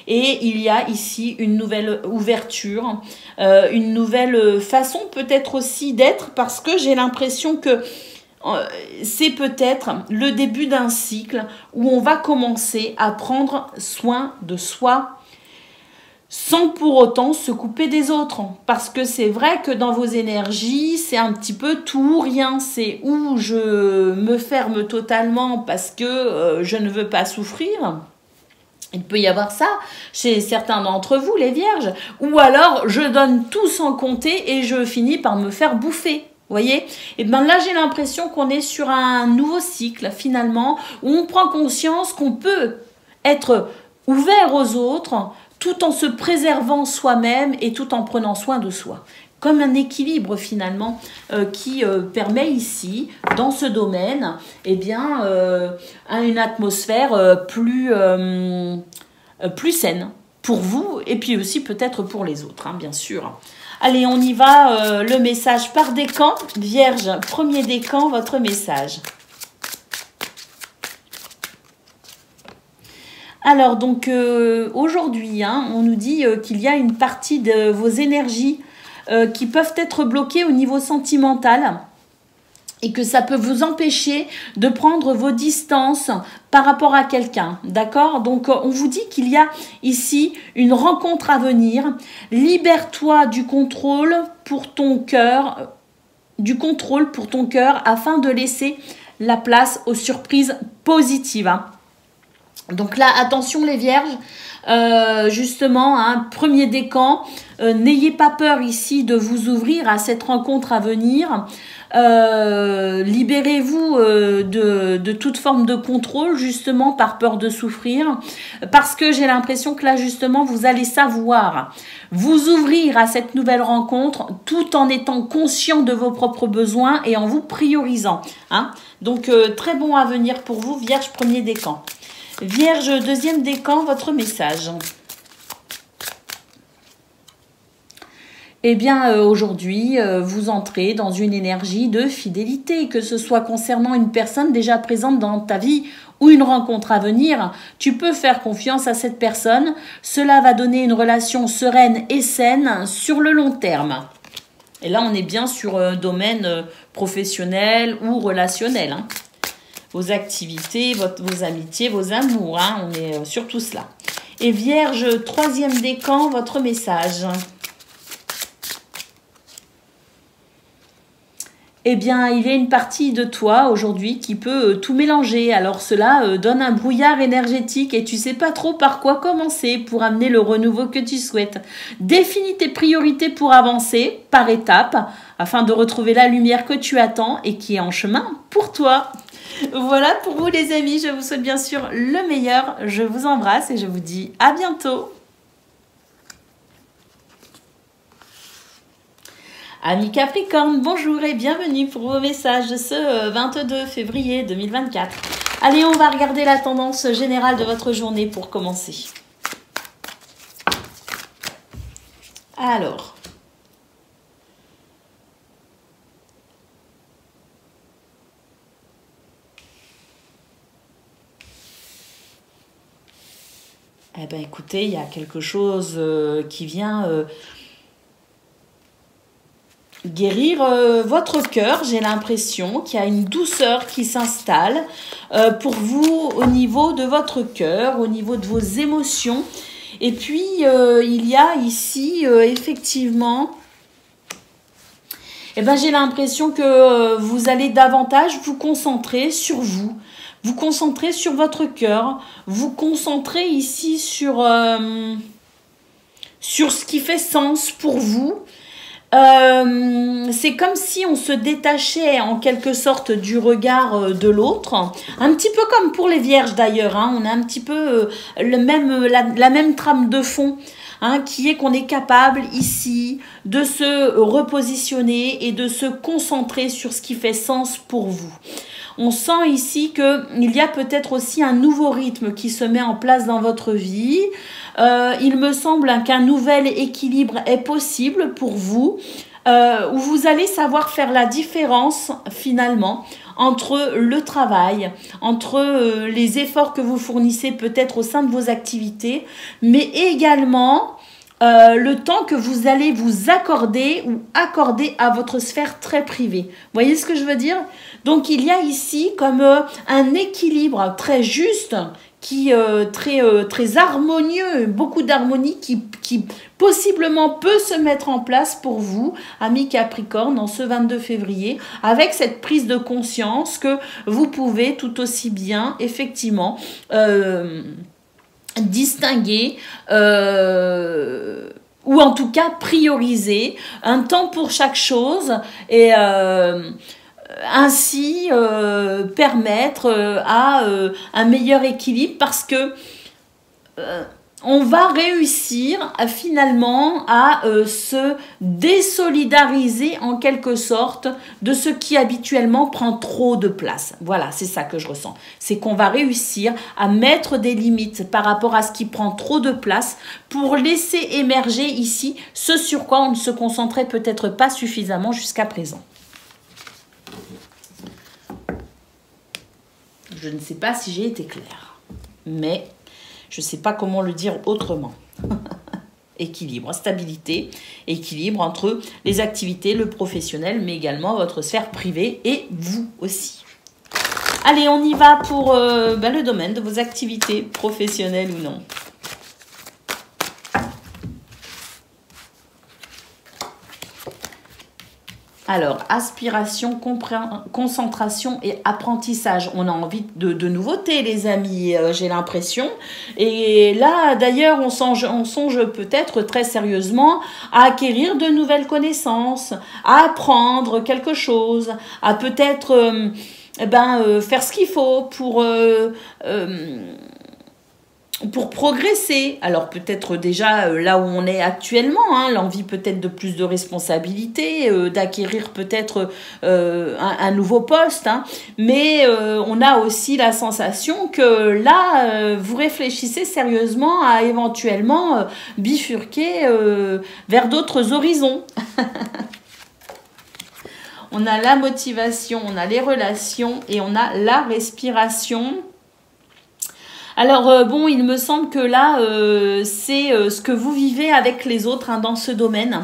[SPEAKER 1] Et il y a ici une nouvelle ouverture, une nouvelle façon peut-être aussi d'être, parce que j'ai l'impression que c'est peut-être le début d'un cycle où on va commencer à prendre soin de soi sans pour autant se couper des autres. Parce que c'est vrai que dans vos énergies, c'est un petit peu tout ou rien. C'est où je me ferme totalement parce que je ne veux pas souffrir. Il peut y avoir ça chez certains d'entre vous, les vierges. Ou alors, je donne tout sans compter et je finis par me faire bouffer. Voyez? Et bien là, j'ai l'impression qu'on est sur un nouveau cycle, finalement, où on prend conscience qu'on peut être ouvert aux autres tout en se préservant soi-même et tout en prenant soin de soi. Comme un équilibre, finalement, qui permet ici, dans ce domaine, eh bien, une atmosphère plus saine pour vous et puis aussi peut-être pour les autres, hein, bien sûr. Allez, on y va, le message par décan. Vierge, premier décan, votre message. Alors, donc, aujourd'hui, hein, on nous dit qu'il y a une partie de vos énergies qui peuvent être bloquées au niveau sentimental et que ça peut vous empêcher de prendre vos distances par rapport à quelqu'un, d'accord? Donc, on vous dit qu'il y a ici une rencontre à venir. Libère-toi du contrôle pour ton cœur, afin de laisser la place aux surprises positives, hein. Donc là, attention les vierges, justement, hein, premier décan, n'ayez pas peur ici de vous ouvrir à cette rencontre à venir. Libérez-vous de toute forme de contrôle, justement, par peur de souffrir, parce que j'ai l'impression que là, justement, vous allez savoir vous ouvrir à cette nouvelle rencontre tout en étant conscient de vos propres besoins et en vous priorisant, hein. Donc, très bon à venir pour vous, Vierge, premier décan. Vierge, deuxième décan, votre message. Eh bien, aujourd'hui, vous entrez dans une énergie de fidélité, que ce soit concernant une personne déjà présente dans ta vie ou une rencontre à venir. Tu peux faire confiance à cette personne. Cela va donner une relation sereine et saine sur le long terme. Et là, on est bien sur un domaine professionnel ou relationnel, hein. Vos activités, vos amitiés, vos amours, hein, on est sur tout cela. Et Vierge, troisième décan, votre message. Eh bien, il y a une partie de toi aujourd'hui qui peut tout mélanger. Alors cela donne un brouillard énergétique et tu sais pas trop par quoi commencer pour amener le renouveau que tu souhaites. Définis tes priorités pour avancer par étapes afin de retrouver la lumière que tu attends et qui est en chemin pour toi. Voilà pour vous les amis, je vous souhaite bien sûr le meilleur. Je vous embrasse et je vous dis à bientôt. Amis Capricorne, bonjour et bienvenue pour vos messages de ce 22 février 2024. Allez, on va regarder la tendance générale de votre journée pour commencer. Alors, eh bien écoutez, il y a quelque chose qui vient guérir votre cœur. J'ai l'impression qu'il y a une douceur qui s'installe pour vous au niveau de votre cœur, au niveau de vos émotions. Et puis, il y a ici, effectivement, eh ben, j'ai l'impression que vous allez davantage vous concentrer sur vous. Vous concentrer sur votre cœur. Vous concentrer ici sur sur ce qui fait sens pour vous. C'est comme si on se détachait en quelque sorte du regard de l'autre, un petit peu comme pour les vierges d'ailleurs, hein, on a un petit peu la même trame de fond, hein, qui est qu'on est capable ici de se repositionner et de se concentrer sur ce qui fait sens pour vous. On sent ici qu'il y a peut-être aussi un nouveau rythme qui se met en place dans votre vie. Il me semble qu'un nouvel équilibre est possible pour vous, où vous allez savoir faire la différence finalement entre le travail, entre les efforts que vous fournissez peut-être au sein de vos activités, mais également le temps que vous allez vous accorder ou accorder à votre sphère très privée. Vous voyez ce que je veux dire? Donc il y a ici comme un équilibre très juste, qui très harmonieux, beaucoup d'harmonie qui possiblement peut se mettre en place pour vous, amis Capricorne, en ce 22 février, avec cette prise de conscience que vous pouvez tout aussi bien, effectivement, distinguer ou en tout cas prioriser un temps pour chaque chose et ainsi permettre à un meilleur équilibre, parce que on va réussir finalement à se désolidariser en quelque sorte de ce qui habituellement prend trop de place. Voilà, c'est ça que je ressens. C'est qu'on va réussir à mettre des limites par rapport à ce qui prend trop de place pour laisser émerger ici ce sur quoi on ne se concentrait peut-être pas suffisamment jusqu'à présent. Je ne sais pas si j'ai été claire, mais je ne sais pas comment le dire autrement. Équilibre, stabilité, équilibre entre les activités, le professionnel, mais également votre sphère privée et vous aussi. Allez, on y va pour le domaine de vos activités professionnelles ou non. Alors, aspiration, concentration et apprentissage. On a envie de nouveautés, les amis, j'ai l'impression. Et là, d'ailleurs, on songe peut-être très sérieusement à acquérir de nouvelles connaissances, à apprendre quelque chose, à peut-être faire ce qu'il faut pour progresser. Alors peut-être déjà là où on est actuellement, hein, l'envie peut-être de plus de responsabilités, d'acquérir peut-être un nouveau poste, hein, mais on a aussi la sensation que là, vous réfléchissez sérieusement à éventuellement bifurquer vers d'autres horizons. On a la motivation, on a les relations et on a la respiration. Alors bon, il me semble que là, c'est ce que vous vivez avec les autres, hein, dans ce domaine,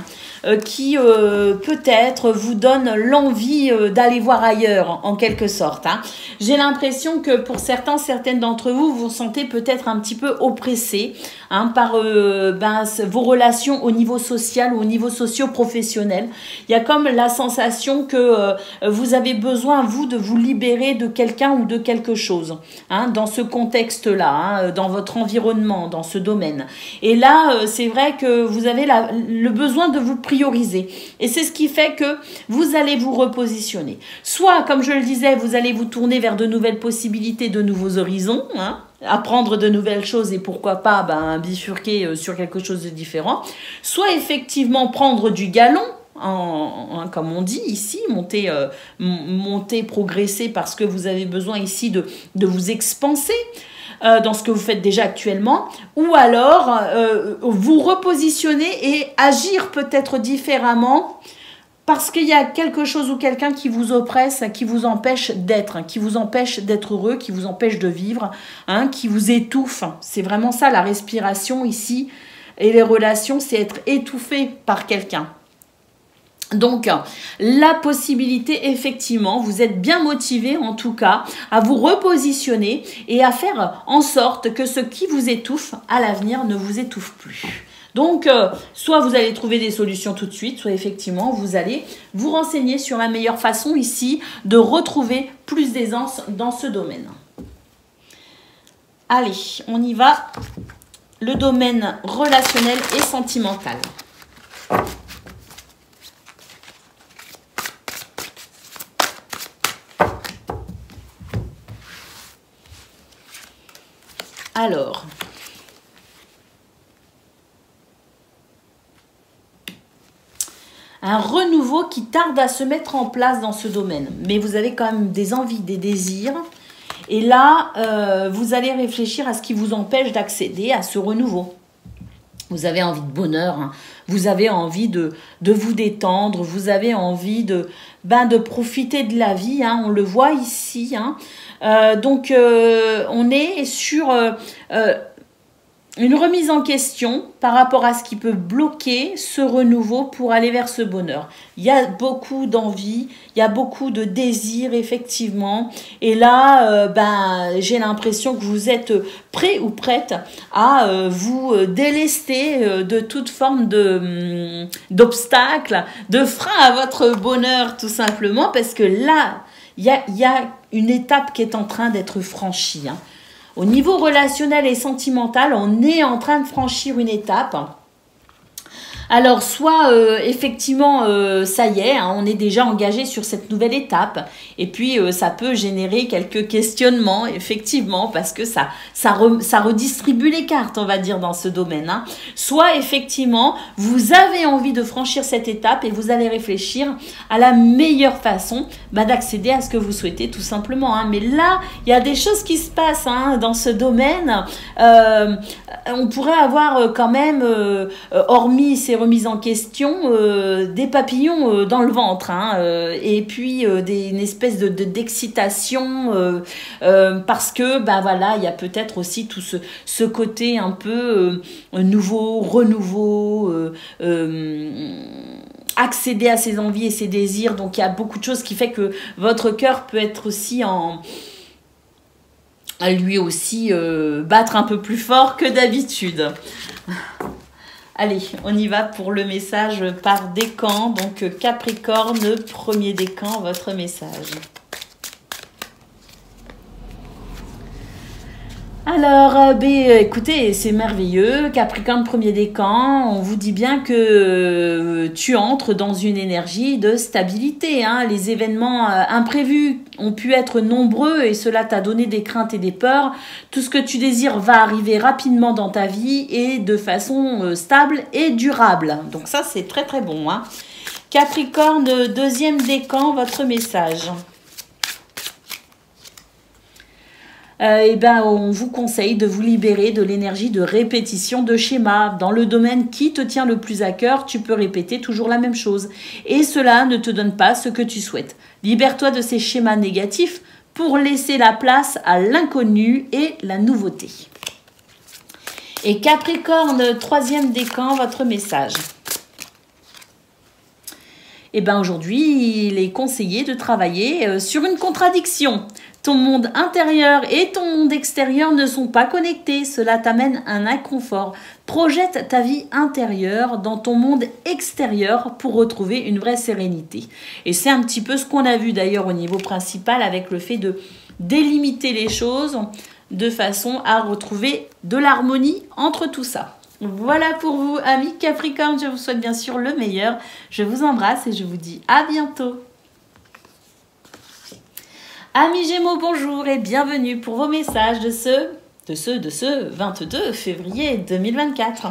[SPEAKER 1] qui peut-être vous donne l'envie d'aller voir ailleurs, en quelque sorte, hein. J'ai l'impression que pour certaines d'entre vous, vous vous sentez peut-être un petit peu oppressé, hein, par vos relations au niveau social ou au niveau socio-professionnel. Il y a comme la sensation que vous avez besoin, vous, de vous libérer de quelqu'un ou de quelque chose, hein, dans ce contexte-là. Dans votre environnement, dans ce domaine. Et là, c'est vrai que vous avez le besoin de vous prioriser. Et c'est ce qui fait que vous allez vous repositionner. Soit, comme je le disais, vous allez vous tourner vers de nouvelles possibilités, de nouveaux horizons, hein, apprendre de nouvelles choses et pourquoi pas bifurquer sur quelque chose de différent. Soit, effectivement, prendre du galon, comme on dit ici, monter, progresser, parce que vous avez besoin ici de vous expanser dans ce que vous faites déjà actuellement, ou alors vous repositionner et agir peut-être différemment parce qu'il y a quelque chose ou quelqu'un qui vous oppresse, qui vous empêche d'être, hein, qui vous empêche d'être heureux, qui vous empêche de vivre, hein, qui vous étouffe. C'est vraiment ça la respiration ici, et les relations, c'est être étouffé par quelqu'un. Donc, la possibilité, effectivement, vous êtes bien motivé en tout cas à vous repositionner et à faire en sorte que ce qui vous étouffe à l'avenir ne vous étouffe plus. Donc, soit vous allez trouver des solutions tout de suite, soit effectivement, vous allez vous renseigner sur la meilleure façon ici de retrouver plus d'aisance dans ce domaine. Allez, on y va le domaine relationnel et sentimental. Alors, un renouveau qui tarde à se mettre en place dans ce domaine. Mais vous avez quand même des envies, des désirs. Et là, vous allez réfléchir à ce qui vous empêche d'accéder à ce renouveau. Vous avez envie de bonheur, hein. Vous avez envie de vous détendre, vous avez envie de profiter de la vie, hein. On le voit ici. Hein. Donc, on est sur une remise en question par rapport à ce qui peut bloquer ce renouveau pour aller vers ce bonheur. Il y a beaucoup d'envie, il y a beaucoup de désirs, effectivement. Et là, j'ai l'impression que vous êtes prêt ou prête à vous délester de toute forme d'obstacles, de freins à votre bonheur, tout simplement, parce que là, il y a une étape qui est en train d'être franchie, hein. Au niveau relationnel et sentimental, on est en train de franchir une étape. Alors, soit effectivement, ça y est, hein, on est déjà engagé sur cette nouvelle étape. Et puis, ça peut générer quelques questionnements, effectivement, parce que ça redistribue les cartes, on va dire, dans ce domaine. Hein. Soit, effectivement, vous avez envie de franchir cette étape et vous allez réfléchir à la meilleure façon d'accéder à ce que vous souhaitez, tout simplement. Hein. Mais là, il y a des choses qui se passent hein, dans ce domaine. On pourrait avoir quand même, hormis ces remises en question, des papillons dans le ventre, hein, et puis une espèce d'excitation, parce que voilà, il y a peut-être aussi tout ce côté un peu nouveau, renouveau, accéder à ses envies et ses désirs. Donc il y a beaucoup de choses qui fait que votre cœur peut être aussi à lui aussi battre un peu plus fort que d'habitude. Allez, on y va pour le message par décan. Donc Capricorne, premier décan, votre message. Alors, écoutez, c'est merveilleux. Capricorne, premier décan, on vous dit bien que tu entres dans une énergie de stabilité. Hein. Les événements imprévus ont pu être nombreux et cela t'a donné des craintes et des peurs. Tout ce que tu désires va arriver rapidement dans ta vie et de façon stable et durable. Donc ça, c'est très très bon. Hein. Capricorne, deuxième décan, votre message. On vous conseille de vous libérer de l'énergie de répétition de schémas. Dans le domaine qui te tient le plus à cœur, tu peux répéter toujours la même chose. Et cela ne te donne pas ce que tu souhaites. Libère-toi de ces schémas négatifs pour laisser la place à l'inconnu et la nouveauté. Et Capricorne, troisième décan, votre message. Aujourd'hui, il est conseillé de travailler sur une contradiction. Ton monde intérieur et ton monde extérieur ne sont pas connectés. Cela t'amène un inconfort. Projette ta vie intérieure dans ton monde extérieur pour retrouver une vraie sérénité. Et c'est un petit peu ce qu'on a vu d'ailleurs au niveau principal avec le fait de délimiter les choses de façon à retrouver de l'harmonie entre tout ça. Voilà pour vous, amis Capricorne. Je vous souhaite bien sûr le meilleur. Je vous embrasse et je vous dis à bientôt. Amis Gémeaux, bonjour et bienvenue pour vos messages de ce 22 février 2024.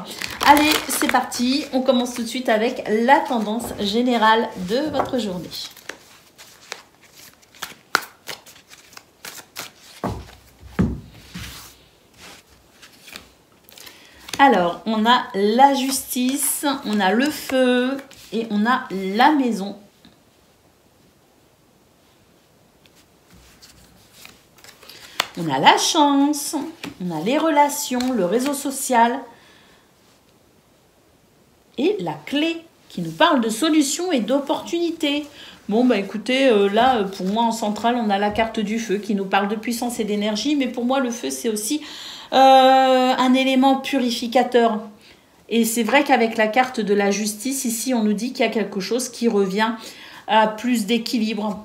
[SPEAKER 1] Allez, c'est parti. On commence tout de suite avec la tendance générale de votre journée. Alors, on a la justice, on a le feu et on a la maison. On a la chance, on a les relations, le réseau social et la clé qui nous parle de solutions et d'opportunités. Bon, écoutez, là, pour moi, en centrale, on a la carte du feu qui nous parle de puissance et d'énergie. Mais pour moi, le feu, c'est aussi un élément purificateur. Et c'est vrai qu'avec la carte de la justice, ici, on nous dit qu'il y a quelque chose qui revient à plus d'équilibre.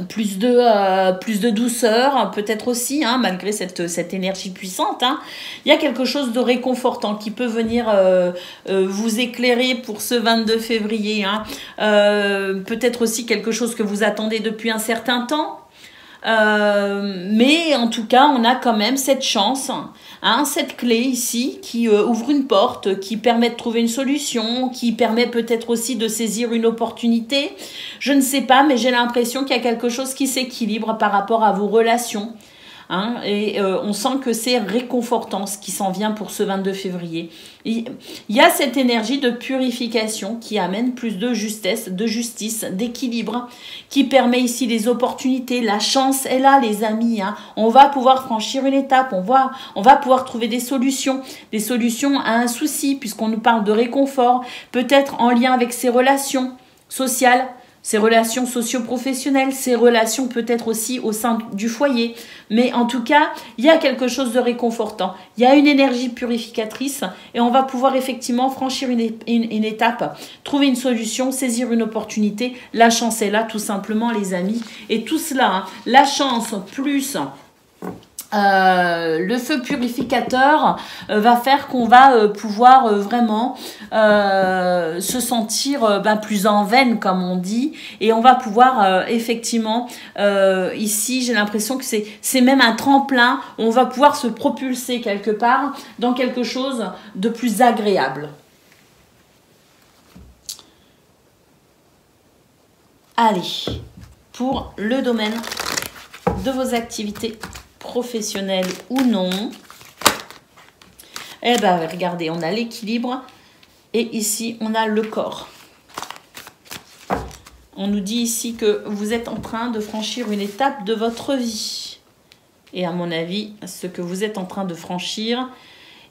[SPEAKER 1] plus de douceur, peut-être aussi, hein, malgré cette énergie puissante. Hein. Il y a quelque chose de réconfortant qui peut venir vous éclairer pour ce 22 février. Hein. Peut-être aussi quelque chose que vous attendez depuis un certain temps. Mais en tout cas, on a quand même cette chance, hein, cette clé ici qui ouvre une porte, qui permet de trouver une solution, qui permet peut-être aussi de saisir une opportunité. Je ne sais pas, mais j'ai l'impression qu'il y a quelque chose qui s'équilibre par rapport à vos relations. Hein, et on sent que c'est réconfortant ce qui s'en vient pour ce 22 février. Il y a cette énergie de purification qui amène plus de justesse, d'équilibre, qui permet ici les opportunités. La chance est là, les amis. Hein. On va pouvoir franchir une étape, on va pouvoir trouver des solutions à un souci, puisqu'on nous parle de réconfort, peut-être en lien avec ses relations sociales, ses relations socio-professionnelles, ses relations peut-être aussi au sein du foyer. Mais en tout cas, il y a quelque chose de réconfortant. Il y a une énergie purificatrice et on va pouvoir effectivement franchir une étape, trouver une solution, saisir une opportunité. La chance est là, tout simplement, les amis. Et tout cela, hein, la chance plus le feu purificateur va faire qu'on va pouvoir vraiment se sentir plus en veine, comme on dit, et on va pouvoir effectivement ici j'ai l'impression que c'est même un tremplin, on va pouvoir se propulser quelque part dans quelque chose de plus agréable. Allez, pour le domaine de vos activités professionnel ou non. Eh bien, regardez, on a l'équilibre et ici, on a le corps. On nous dit ici que vous êtes en train de franchir une étape de votre vie. Et à mon avis, ce que vous êtes en train de franchir,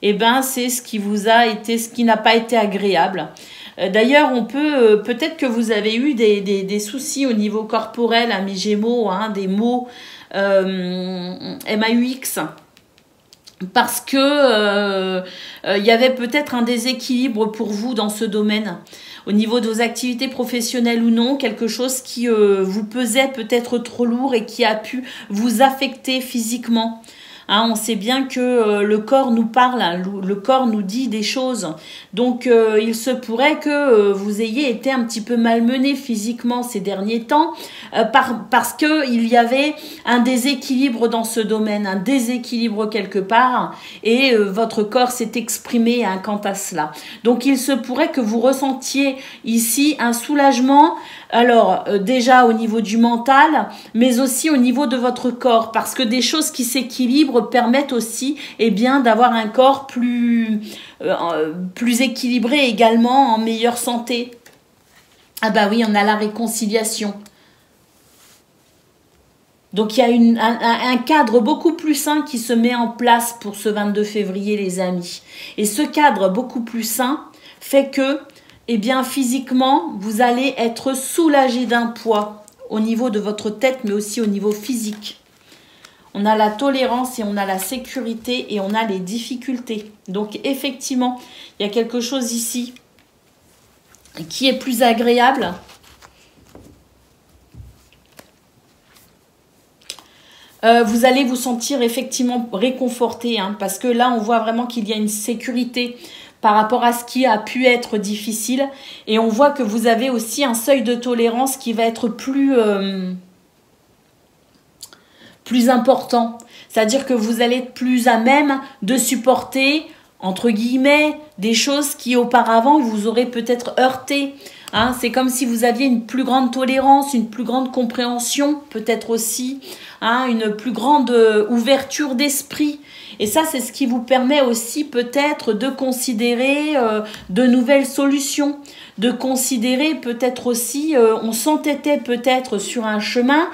[SPEAKER 1] eh ben, c'est ce qui vous a été, ce qui n'a pas été agréable. D'ailleurs, on peut, peut-être que vous avez eu des soucis au niveau corporel, amis Gémeaux, hein, des maux MAUX, parce que il y avait peut-être un déséquilibre pour vous dans ce domaine, au niveau de vos activités professionnelles ou non, quelque chose qui vous pesait peut-être trop lourd et qui a pu vous affecter physiquement. Hein, on sait bien que le corps nous parle, hein, le corps nous dit des choses. Donc, il se pourrait que vous ayez été un petit peu malmené physiquement ces derniers temps parce qu'il y avait un déséquilibre dans ce domaine, un déséquilibre quelque part et votre corps s'est exprimé hein, quant à cela. Donc, il se pourrait que vous ressentiez ici un soulagement. Alors, déjà au niveau du mental, mais aussi au niveau de votre corps, parce que des choses qui s'équilibrent permettent aussi d'avoir un corps plus équilibré également, en meilleure santé. Ah bah oui, on a la réconciliation. Donc, il y a un cadre beaucoup plus sain qui se met en place pour ce 22 février, les amis. Et ce cadre beaucoup plus sain fait que physiquement, vous allez être soulagé d'un poids au niveau de votre tête, mais aussi au niveau physique. On a la tolérance et on a la sécurité et on a les difficultés. Donc, effectivement, il y a quelque chose ici qui est plus agréable. Vous allez vous sentir effectivement réconforté, hein, parce que là, on voit vraiment qu'il y a une sécurité par rapport à ce qui a pu être difficile. Et on voit que vous avez aussi un seuil de tolérance qui va être plus important. C'est-à-dire que vous allez être plus à même de supporter, entre guillemets, des choses qui auparavant vous auraient peut-être heurté. Hein, c'est comme si vous aviez une plus grande tolérance, une plus grande compréhension, peut-être aussi, hein, une plus grande ouverture d'esprit. Et ça, c'est ce qui vous permet aussi peut-être de considérer de nouvelles solutions, de considérer peut-être aussi, on s'entêtait peut-être sur un chemin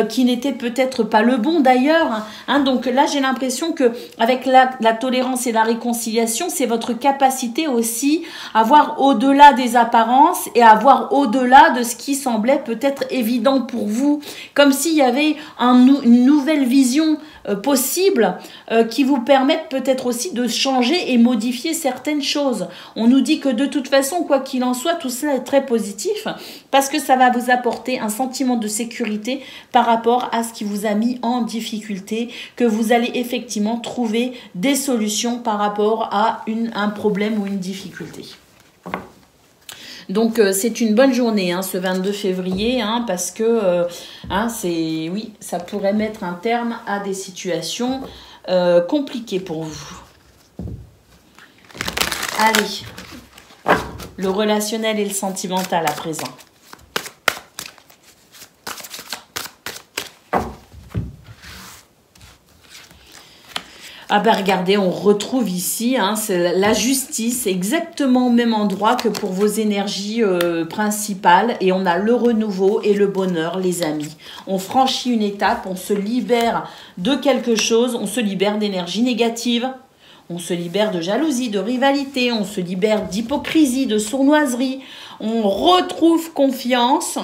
[SPEAKER 1] qui n'était peut-être pas le bon d'ailleurs. Hein. Donc là, j'ai l'impression que avec la tolérance et la réconciliation, c'est votre capacité aussi à voir au-delà des apparences et à voir au-delà de ce qui semblait peut-être évident pour vous. Comme s'il y avait un une nouvelle vision possible qui vous permettent peut-être aussi de changer et modifier certaines choses. On nous dit que de toute façon, quoi qu'il en soit, tout cela est très positif parce que ça va vous apporter un sentiment de sécurité par rapport à ce qui vous a mis en difficulté, que vous allez effectivement trouver des solutions par rapport à un problème ou une difficulté. Donc c'est une bonne journée, ce 22 février, parce que oui, ça pourrait mettre un terme à des situations compliquées pour vous. Allez, le relationnel et le sentimental à présent. Ah ben regardez, on retrouve ici c'est la justice, exactement au même endroit que pour vos énergies principales. Et on a le renouveau et le bonheur, les amis. On franchit une étape, on se libère de quelque chose, on se libère d'énergie négative, on se libère de jalousie, de rivalité, on se libère d'hypocrisie, de sournoiserie. On retrouve confiance.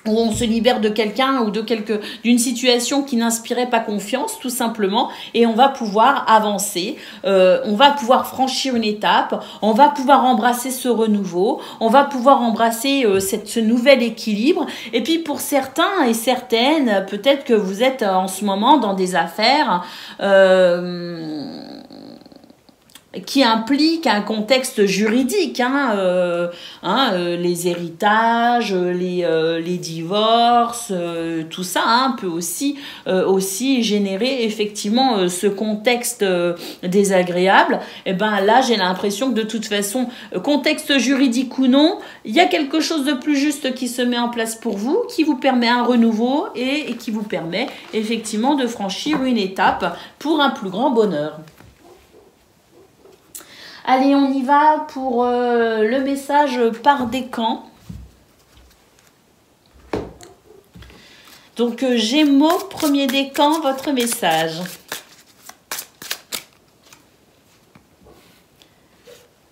[SPEAKER 1] Où on se libère de quelqu'un ou d'une situation qui n'inspirait pas confiance, tout simplement, et on va pouvoir avancer, on va pouvoir franchir une étape, on va pouvoir embrasser ce renouveau, on va pouvoir embrasser ce nouvel équilibre, et puis pour certains et certaines, peut-être que vous êtes en ce moment dans des affaires qui implique un contexte juridique, les héritages, les divorces, tout ça peut aussi générer effectivement ce contexte désagréable. Et ben là, j'ai l'impression que de toute façon, contexte juridique ou non, il y a quelque chose de plus juste qui se met en place pour vous, qui vous permet un renouveau et qui vous permet effectivement de franchir une étape pour un plus grand bonheur. Allez, on y va pour le message par décan. Donc, Gémeaux, premier décan, votre message.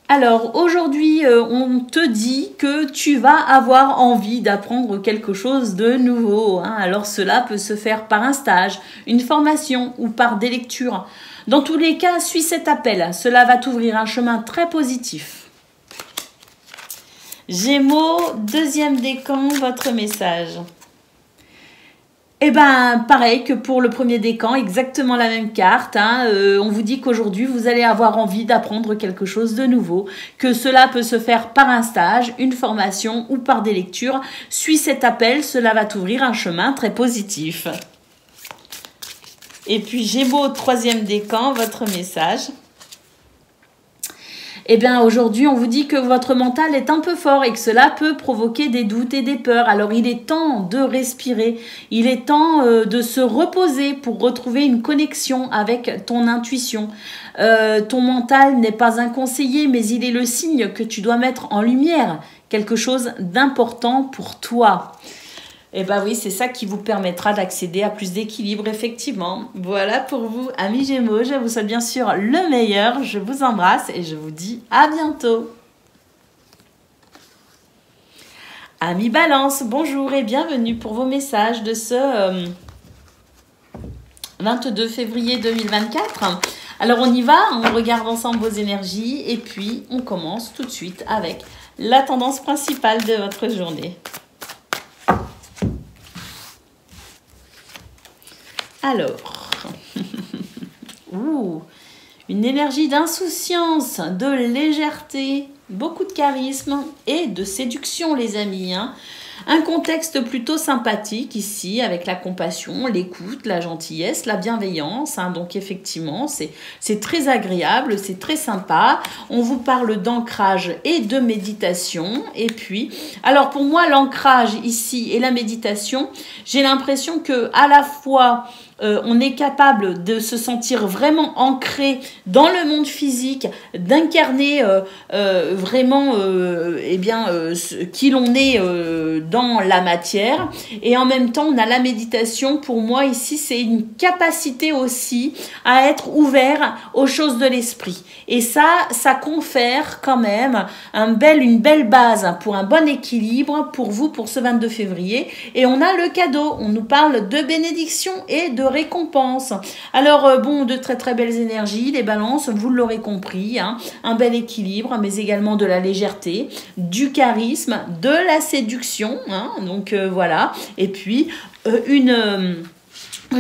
[SPEAKER 1] Alors, aujourd'hui, on te dit que tu vas avoir envie d'apprendre quelque chose de nouveau. Alors, cela peut se faire par un stage, une formation ou par des lectures. Dans tous les cas, suis cet appel. Cela va t'ouvrir un chemin très positif. Gémeaux, deuxième décan, votre message. Eh bien, pareil que pour le premier décan, exactement la même carte. On vous dit qu'aujourd'hui, vous allez avoir envie d'apprendre quelque chose de nouveau, que cela peut se faire par un stage, une formation ou par des lectures. Suis cet appel, cela va t'ouvrir un chemin très positif. Et puis Gémeaux, troisième décan, votre message. Eh bien, aujourd'hui, on vous dit que votre mental est un peu fort et que cela peut provoquer des doutes et des peurs. Alors, il est temps de respirer. Il est temps de se reposer pour retrouver une connexion avec ton intuition. Ton mental n'est pas un conseiller, mais il est le signe que tu dois mettre en lumière quelque chose d'important pour toi. Eh bien oui, c'est ça qui vous permettra d'accéder à plus d'équilibre, effectivement. Voilà pour vous, amis Gémeaux. Je vous souhaite bien sûr le meilleur. Je vous embrasse et je vous dis à bientôt. Amis Balance, bonjour et bienvenue pour vos messages de ce 22 février 2024. Alors on y va, on regarde ensemble vos énergies et puis on commence tout de suite avec la tendance principale de votre journée. Alors, une énergie d'insouciance, de légèreté, beaucoup de charisme et de séduction, les amis. Un contexte plutôt sympathique ici, avec la compassion, l'écoute, la gentillesse, la bienveillance. Donc effectivement, c'est très agréable, c'est très sympa. On vous parle d'ancrage et de méditation. Et puis, alors pour moi, l'ancrage ici et la méditation, j'ai l'impression que à la fois on est capable de se sentir vraiment ancré dans le monde physique, d'incarner vraiment qui l'on est dans la matière. Et en même temps, on a la méditation. Pour moi, ici, c'est une capacité aussi à être ouvert aux choses de l'esprit. Et ça confère quand même une belle base pour un bon équilibre pour vous, pour ce 22 février. Et on a le cadeau. On nous parle de bénédiction et de récompense. Alors, de très très belles énergies, les balances, vous l'aurez compris, hein, un bel équilibre, mais également de la légèreté, du charisme, de la séduction, hein, donc voilà. Et puis, une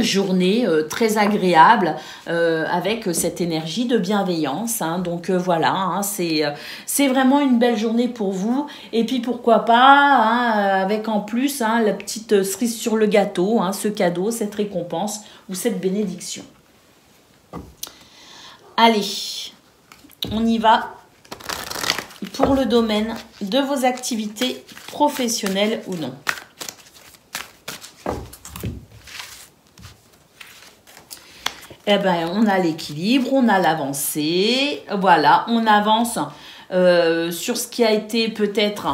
[SPEAKER 1] journée très agréable avec cette énergie de bienveillance, hein. Donc voilà, hein, c'est vraiment une belle journée pour vous. Et puis pourquoi pas, hein, avec en plus, hein, la petite cerise sur le gâteau, hein, ce cadeau, cette récompense ou cette bénédiction. Allez, on y va pour le domaine de vos activités professionnelles ou non. Eh ben, on a l'équilibre, on a l'avancée, voilà, on avance sur ce qui a été peut-être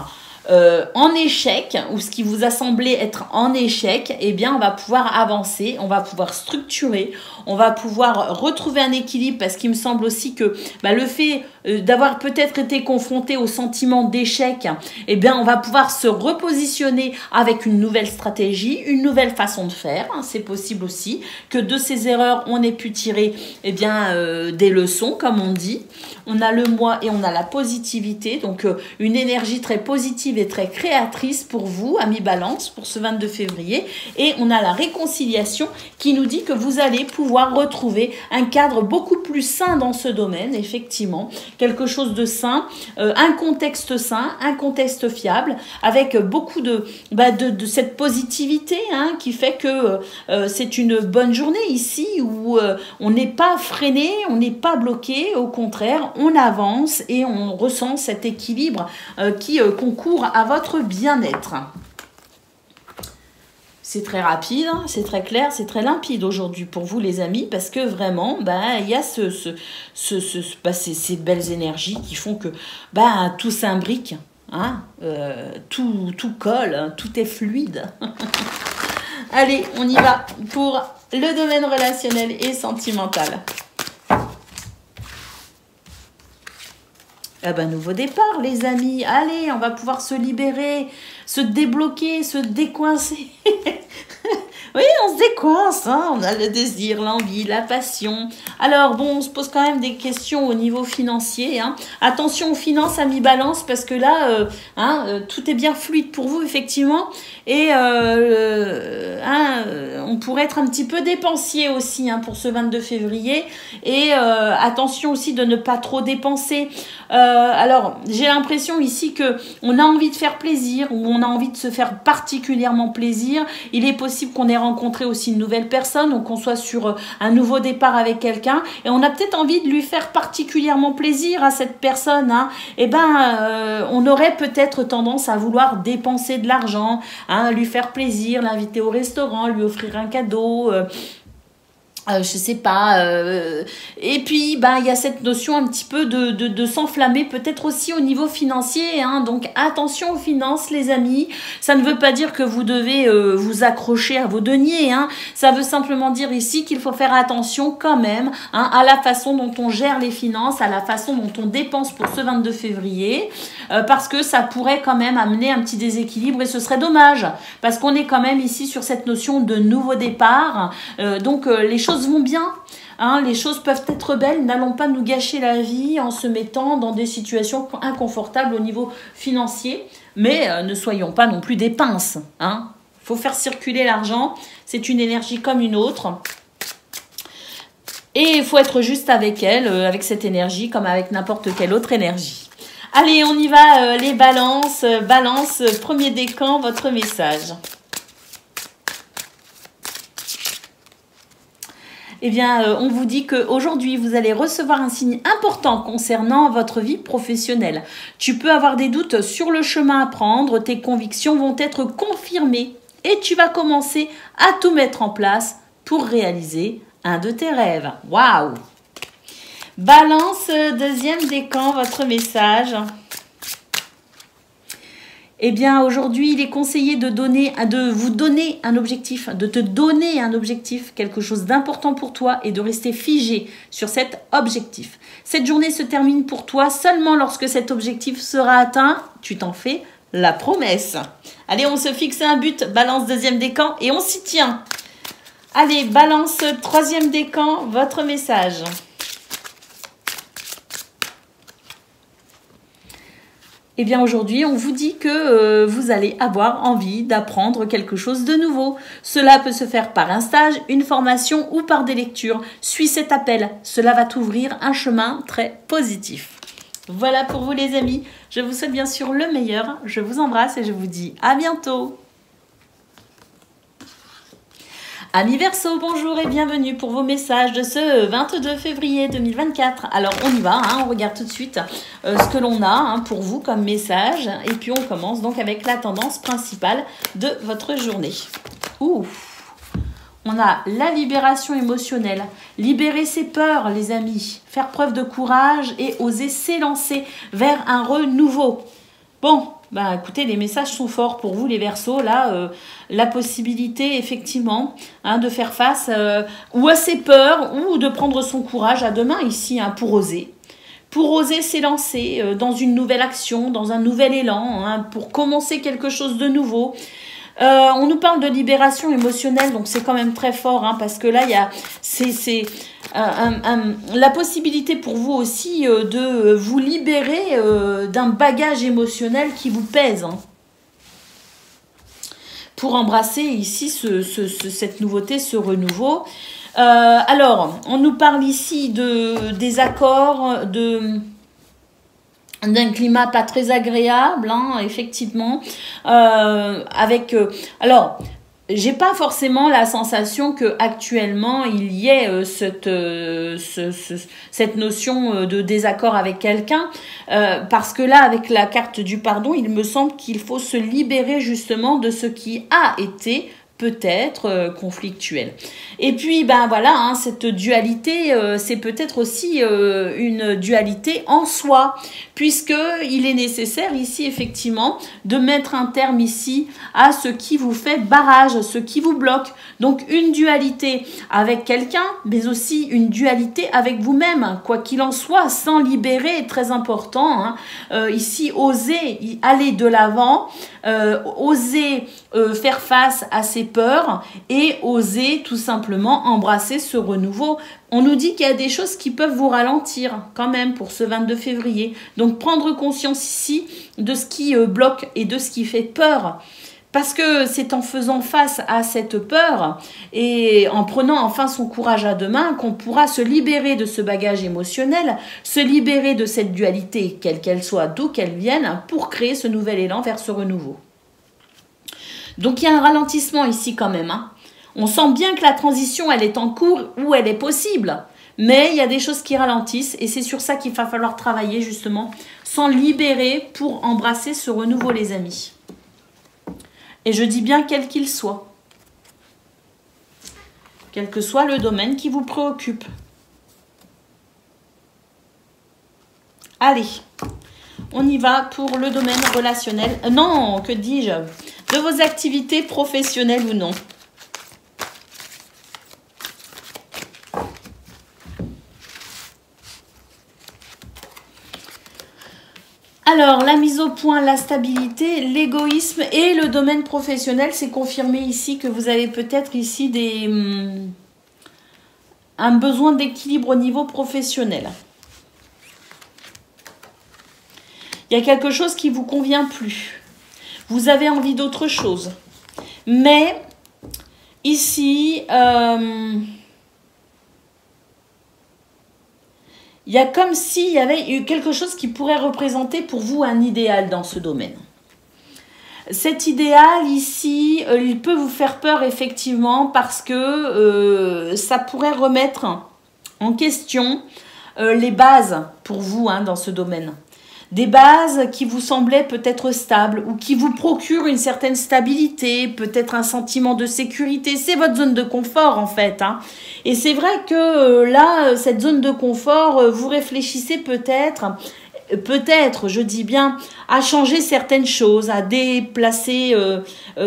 [SPEAKER 1] en échec, ou ce qui vous a semblé être en échec. Eh bien, on va pouvoir avancer, on va pouvoir structurer, on va pouvoir retrouver un équilibre, parce qu'il me semble aussi que le fait d'avoir peut-être été confronté au sentiment d'échec, eh bien, on va pouvoir se repositionner avec une nouvelle stratégie, une nouvelle façon de faire. C'est possible aussi que de ces erreurs, on ait pu tirer des leçons, comme on dit. On a le moi et on a la positivité, donc une énergie très positive et très créatrice pour vous, amis Balance, pour ce 22 février. Et on a la réconciliation qui nous dit que vous allez pouvoir retrouver un cadre beaucoup plus sain dans ce domaine, effectivement, quelque chose de sain, un contexte sain, un contexte fiable, avec beaucoup de cette positivité, hein, qui fait que c'est une bonne journée ici où on n'est pas freiné, on n'est pas bloqué, au contraire, on avance et on ressent cet équilibre qui concourt à votre bien-être. C'est très rapide, hein, c'est très clair, c'est très limpide aujourd'hui pour vous les amis, parce que vraiment, il y a ces belles énergies qui font que tout s'imbrique, hein, tout colle, hein, tout est fluide. Allez, on y va pour le domaine relationnel et sentimental. Nouveau départ, les amis. Allez, on va pouvoir se libérer, se débloquer, se décoincer. Oui, on se décoince, hein, on a le désir, l'envie, la passion. Alors, on se pose quand même des questions au niveau financier, hein. Attention aux finances, amis Balance, parce que là, tout est bien fluide pour vous, effectivement. Et on pourrait être un petit peu dépensier aussi, hein, pour ce 22 février. Et attention aussi de ne pas trop dépenser. Alors, j'ai l'impression ici que on a envie de faire plaisir, ou on a envie de se faire particulièrement plaisir. Il est possible qu'on ait rencontré aussi une nouvelle personne, ou qu'on soit sur un nouveau départ avec quelqu'un, et on a peut-être envie de lui faire particulièrement plaisir à cette personne, hein. On aurait peut-être tendance à vouloir dépenser de l'argent, hein, lui faire plaisir, l'inviter au restaurant, lui offrir un cadeau, je sais pas, et puis il y a cette notion un petit peu de s'enflammer, peut-être aussi au niveau financier, hein. Donc attention aux finances, les amis. Ça ne veut pas dire que vous devez vous accrocher à vos deniers, hein. Ça veut simplement dire ici qu'il faut faire attention quand même, hein, à la façon dont on gère les finances, à la façon dont on dépense pour ce 22 février, parce que ça pourrait quand même amener un petit déséquilibre, et ce serait dommage, parce qu'on est quand même ici sur cette notion de nouveau départ. Donc les choses vont bien, hein, les choses peuvent être belles. N'allons pas nous gâcher la vie en se mettant dans des situations inconfortables au niveau financier, mais ne soyons pas non plus des pinces, hein. Faut faire circuler l'argent, c'est une énergie comme une autre, et il faut être juste avec elle, avec cette énergie, comme avec n'importe quelle autre énergie. Allez, on y va, les balances. Balance, premier décan, votre message. Eh bien, on vous dit qu'aujourd'hui, vous allez recevoir un signe important concernant votre vie professionnelle. Tu peux avoir des doutes sur le chemin à prendre, tes convictions vont être confirmées et tu vas commencer à tout mettre en place pour réaliser un de tes rêves. Waouh! Balance, deuxième décan, votre message. Eh bien, aujourd'hui, il est conseillé de vous donner un objectif, de te donner un objectif, quelque chose d'important pour toi et de rester figé sur cet objectif. Cette journée se termine pour toi seulement lorsque cet objectif sera atteint. Tu t'en fais la promesse. Allez, on se fixe un but, balance deuxième décan et on s'y tient. Allez, balance troisième décan, votre message. Eh bien aujourd'hui, on vous dit que vous allez avoir envie d'apprendre quelque chose de nouveau. Cela peut se faire par un stage, une formation ou par des lectures. Suis cet appel, cela va t'ouvrir un chemin très positif. Voilà pour vous les amis, je vous souhaite bien sûr le meilleur, je vous embrasse et je vous dis à bientôt. Amis Verseau, bonjour et bienvenue pour vos messages de ce 22 février 2024. Alors on y va, on regarde tout de suite ce que l'on a pour vous comme message. Et puis on commence donc avec la tendance principale de votre journée. On a la libération émotionnelle. Libérer ses peurs les amis. Faire preuve de courage et oser s'élancer vers un renouveau. Bon, écoutez, les messages sont forts pour vous les Verseaux. Là, la possibilité effectivement de faire face ou à ses peurs ou de prendre son courage à deux mains ici pour oser. Pour oser s'élancer dans une nouvelle action, dans un nouvel élan, pour commencer quelque chose de nouveau. On nous parle de libération émotionnelle, donc c'est quand même très fort, parce que là, il y a la possibilité pour vous aussi de vous libérer d'un bagage émotionnel qui vous pèse. Pour embrasser ici cette nouveauté, ce renouveau. Alors, on nous parle ici des accords, d'un climat pas très agréable, effectivement, alors, j'ai pas forcément la sensation que actuellement il y ait cette notion de désaccord avec quelqu'un, parce que là, avec la carte du pardon, il me semble qu'il faut se libérer justement de ce qui a été peut-être conflictuel. Et puis, voilà, cette dualité, c'est peut-être aussi une dualité en soi, puisqu'il est nécessaire ici, effectivement, de mettre un terme ici à ce qui vous fait barrage, ce qui vous bloque. Donc, une dualité avec quelqu'un, mais aussi une dualité avec vous-même. Quoi qu'il en soit, s'en libérer est très important. Ici, oser aller de l'avant, oser faire face à ses peurs et oser tout simplement embrasser ce renouveau. On nous dit qu'il y a des choses qui peuvent vous ralentir quand même pour ce 22 février. Donc prendre conscience ici de ce qui bloque et de ce qui fait peur. Parce que c'est en faisant face à cette peur et en prenant enfin son courage à deux mains qu'on pourra se libérer de ce bagage émotionnel, se libérer de cette dualité, quelle qu'elle soit, d'où qu'elle vienne, pour créer ce nouvel élan vers ce renouveau. Donc il y a un ralentissement ici quand même. On sent bien que la transition, elle est en cours ou elle est possible. Mais il y a des choses qui ralentissent et c'est sur ça qu'il va falloir travailler justement, s'en libérer pour embrasser ce renouveau les amis. Et je dis bien quel qu'il soit. Quel que soit le domaine qui vous préoccupe. Allez, on y va pour le domaine relationnel. Non, que dis-je? De vos activités professionnelles ou non. Alors, la mise au point, la stabilité, l'égoïsme et le domaine professionnel, c'est confirmé ici que vous avez peut-être ici un besoin d'équilibre au niveau professionnel. Il y a quelque chose qui ne vous convient plus. Vous avez envie d'autre chose. Mais ici, il y a comme s'il y avait eu quelque chose qui pourrait représenter pour vous un idéal dans ce domaine. Cet idéal ici, il peut vous faire peur effectivement parce que ça pourrait remettre en question les bases pour vous dans ce domaine. des bases qui vous semblaient peut-être stables ou qui vous procurent une certaine stabilité, peut-être un sentiment de sécurité. C'est votre zone de confort en fait, hein. Et c'est vrai que là, cette zone de confort, vous réfléchissez peut-être, je dis bien, à changer certaines choses, à déplacer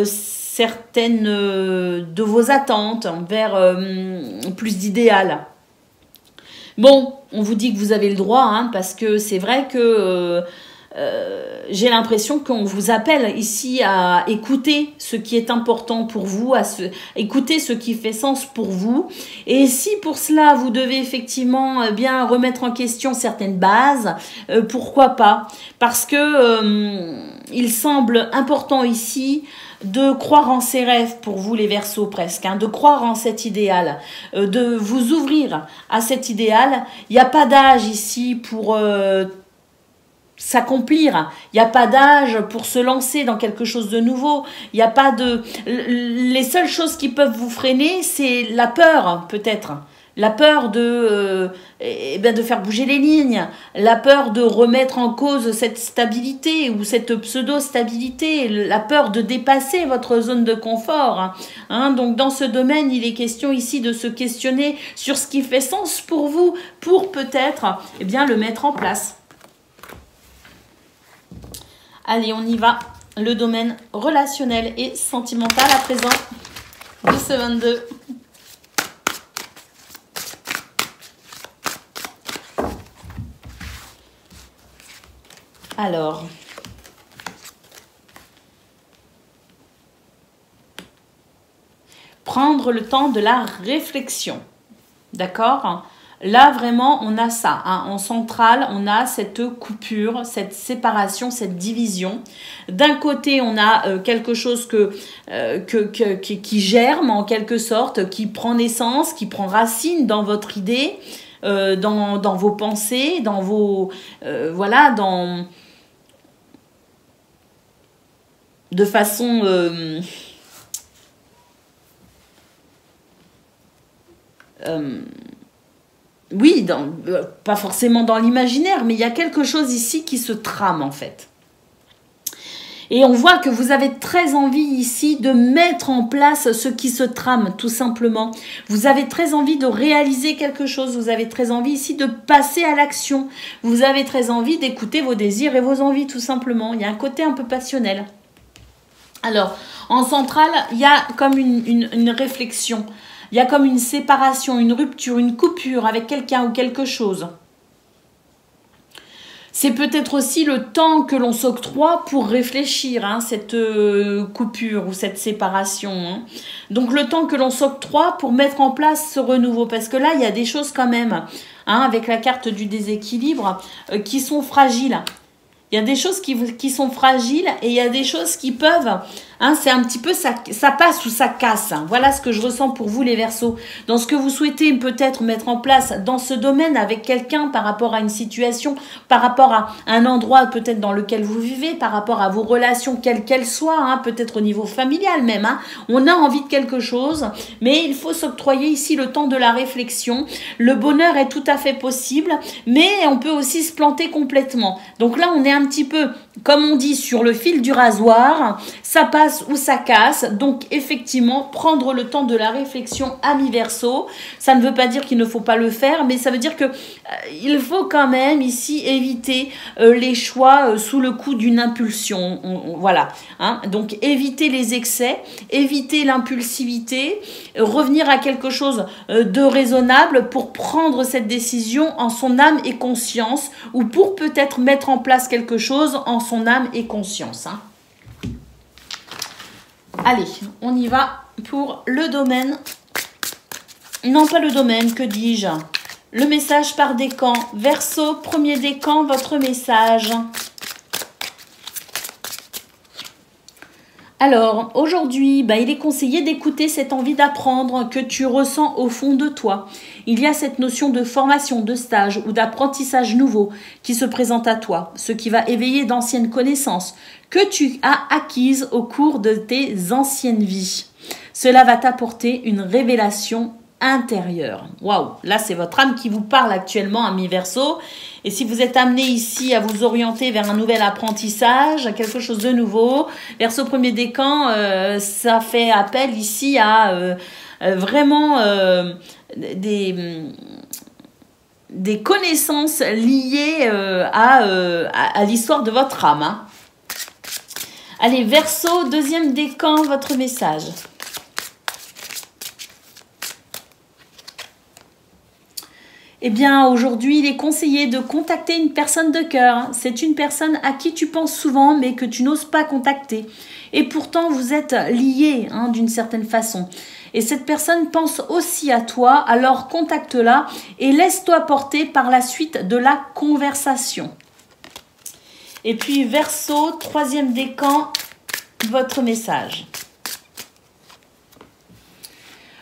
[SPEAKER 1] certaines de vos attentes vers plus d'idéal. Bon, on vous dit que vous avez le droit, hein, parce que c'est vrai que j'ai l'impression qu'on vous appelle ici à écouter ce qui est important pour vous, écouter ce qui fait sens pour vous. Et si pour cela, vous devez effectivement bien remettre en question certaines bases, pourquoi pas? Parce que il semble important ici de croire en ses rêves pour vous les Verseaux presque, hein, de croire en cet idéal, de vous ouvrir à cet idéal. Il n'y a pas d'âge ici pour s'accomplir, il n'y a pas d'âge pour se lancer dans quelque chose de nouveau, il n'y a pas de... Les seules choses qui peuvent vous freiner, c'est la peur peut-être. La peur de faire bouger les lignes, la peur de remettre en cause cette stabilité ou cette pseudo-stabilité, la peur de dépasser votre zone de confort. Hein, donc dans ce domaine, il est question ici de se questionner sur ce qui fait sens pour vous, pour peut-être le mettre en place. Allez, on y va. Le domaine relationnel et sentimental à présent de ce 22. Alors, prendre le temps de la réflexion, d'accord? Là, vraiment, on a ça, hein. En centrale, on a cette coupure, cette séparation, cette division. D'un côté, on a quelque chose qui germe en quelque sorte, qui prend naissance, qui prend racine dans votre idée, dans vos pensées, dans vos... de façon oui, pas forcément dans l'imaginaire, mais il y a quelque chose ici qui se trame en fait. Et on voit que vous avez très envie ici de mettre en place ce qui se trame, tout simplement. Vous avez très envie de réaliser quelque chose. Vous avez très envie ici de passer à l'action. Vous avez très envie d'écouter vos désirs et vos envies, tout simplement. Il y a un côté un peu passionnel. Alors, en centrale, il y a comme une réflexion. Il y a comme une séparation, une rupture, une coupure avec quelqu'un ou quelque chose. C'est peut-être aussi le temps que l'on s'octroie pour réfléchir, hein, cette coupure ou cette séparation. Hein. Donc le temps que l'on s'octroie pour mettre en place ce renouveau. Parce que là, il y a des choses quand même, hein, avec la carte du déséquilibre, qui sont fragiles. Il y a des choses qui sont fragiles et il y a des choses qui peuvent, hein, c'est un petit peu, ça passe ou ça casse. Hein. Voilà ce que je ressens pour vous les Verseaux. Dans ce que vous souhaitez peut-être mettre en place dans ce domaine avec quelqu'un par rapport à une situation, par rapport à un endroit peut-être dans lequel vous vivez, par rapport à vos relations, quelles qu'elles soient, hein, peut-être au niveau familial même. Hein. On a envie de quelque chose, mais il faut s'octroyer ici le temps de la réflexion. Le bonheur est tout à fait possible, mais on peut aussi se planter complètement. Donc là, on est un petit peu, comme on dit, sur le fil du rasoir, ça passe ou ça casse. Donc effectivement, prendre le temps de la réflexion, amis Verseaux, ça ne veut pas dire qu'il ne faut pas le faire, mais ça veut dire que il faut quand même ici éviter les choix sous le coup d'une impulsion. Voilà, hein. Donc éviter les excès, éviter l'impulsivité, revenir à quelque chose de raisonnable pour prendre cette décision en son âme et conscience, ou pour peut-être mettre en place quelque chose en son âme et conscience. Hein. Allez, on y va pour le domaine. Non, pas le domaine, que dis-je? Le message par décan. Verseau, premier décan, votre message. Alors, aujourd'hui, il est conseillé d'écouter cette envie d'apprendre que tu ressens au fond de toi. Il y a cette notion de formation, de stage ou d'apprentissage nouveau qui se présente à toi, ce qui va éveiller d'anciennes connaissances que tu as acquises au cours de tes anciennes vies. Cela va t'apporter une révélation intérieur. Waouh, là c'est votre âme qui vous parle actuellement, ami Verseau. Et si vous êtes amené ici à vous orienter vers un nouvel apprentissage, à quelque chose de nouveau, Verseau premier décan, ça fait appel ici à vraiment des connaissances liées à l'histoire de votre âme. Hein. Allez, Verseau, deuxième décan, votre message. Eh bien, aujourd'hui, il est conseillé de contacter une personne de cœur. C'est une personne à qui tu penses souvent, mais que tu n'oses pas contacter. Et pourtant, vous êtes liés d'une certaine façon. Et cette personne pense aussi à toi, alors contacte-la et laisse-toi porter par la suite de la conversation. Et puis, Verseau, troisième décan, votre message.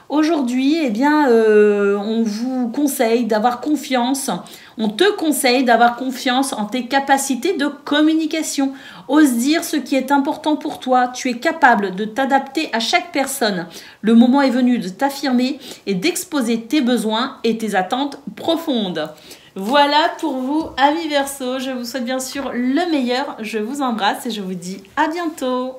[SPEAKER 1] Aujourd'hui, eh bien, on vous conseille d'avoir confiance, on te conseille d'avoir confiance en tes capacités de communication. Ose dire ce qui est important pour toi, tu es capable de t'adapter à chaque personne. Le moment est venu de t'affirmer et d'exposer tes besoins et tes attentes profondes. Voilà pour vous, amis Verseau, je vous souhaite bien sûr le meilleur, je vous embrasse et je vous dis à bientôt.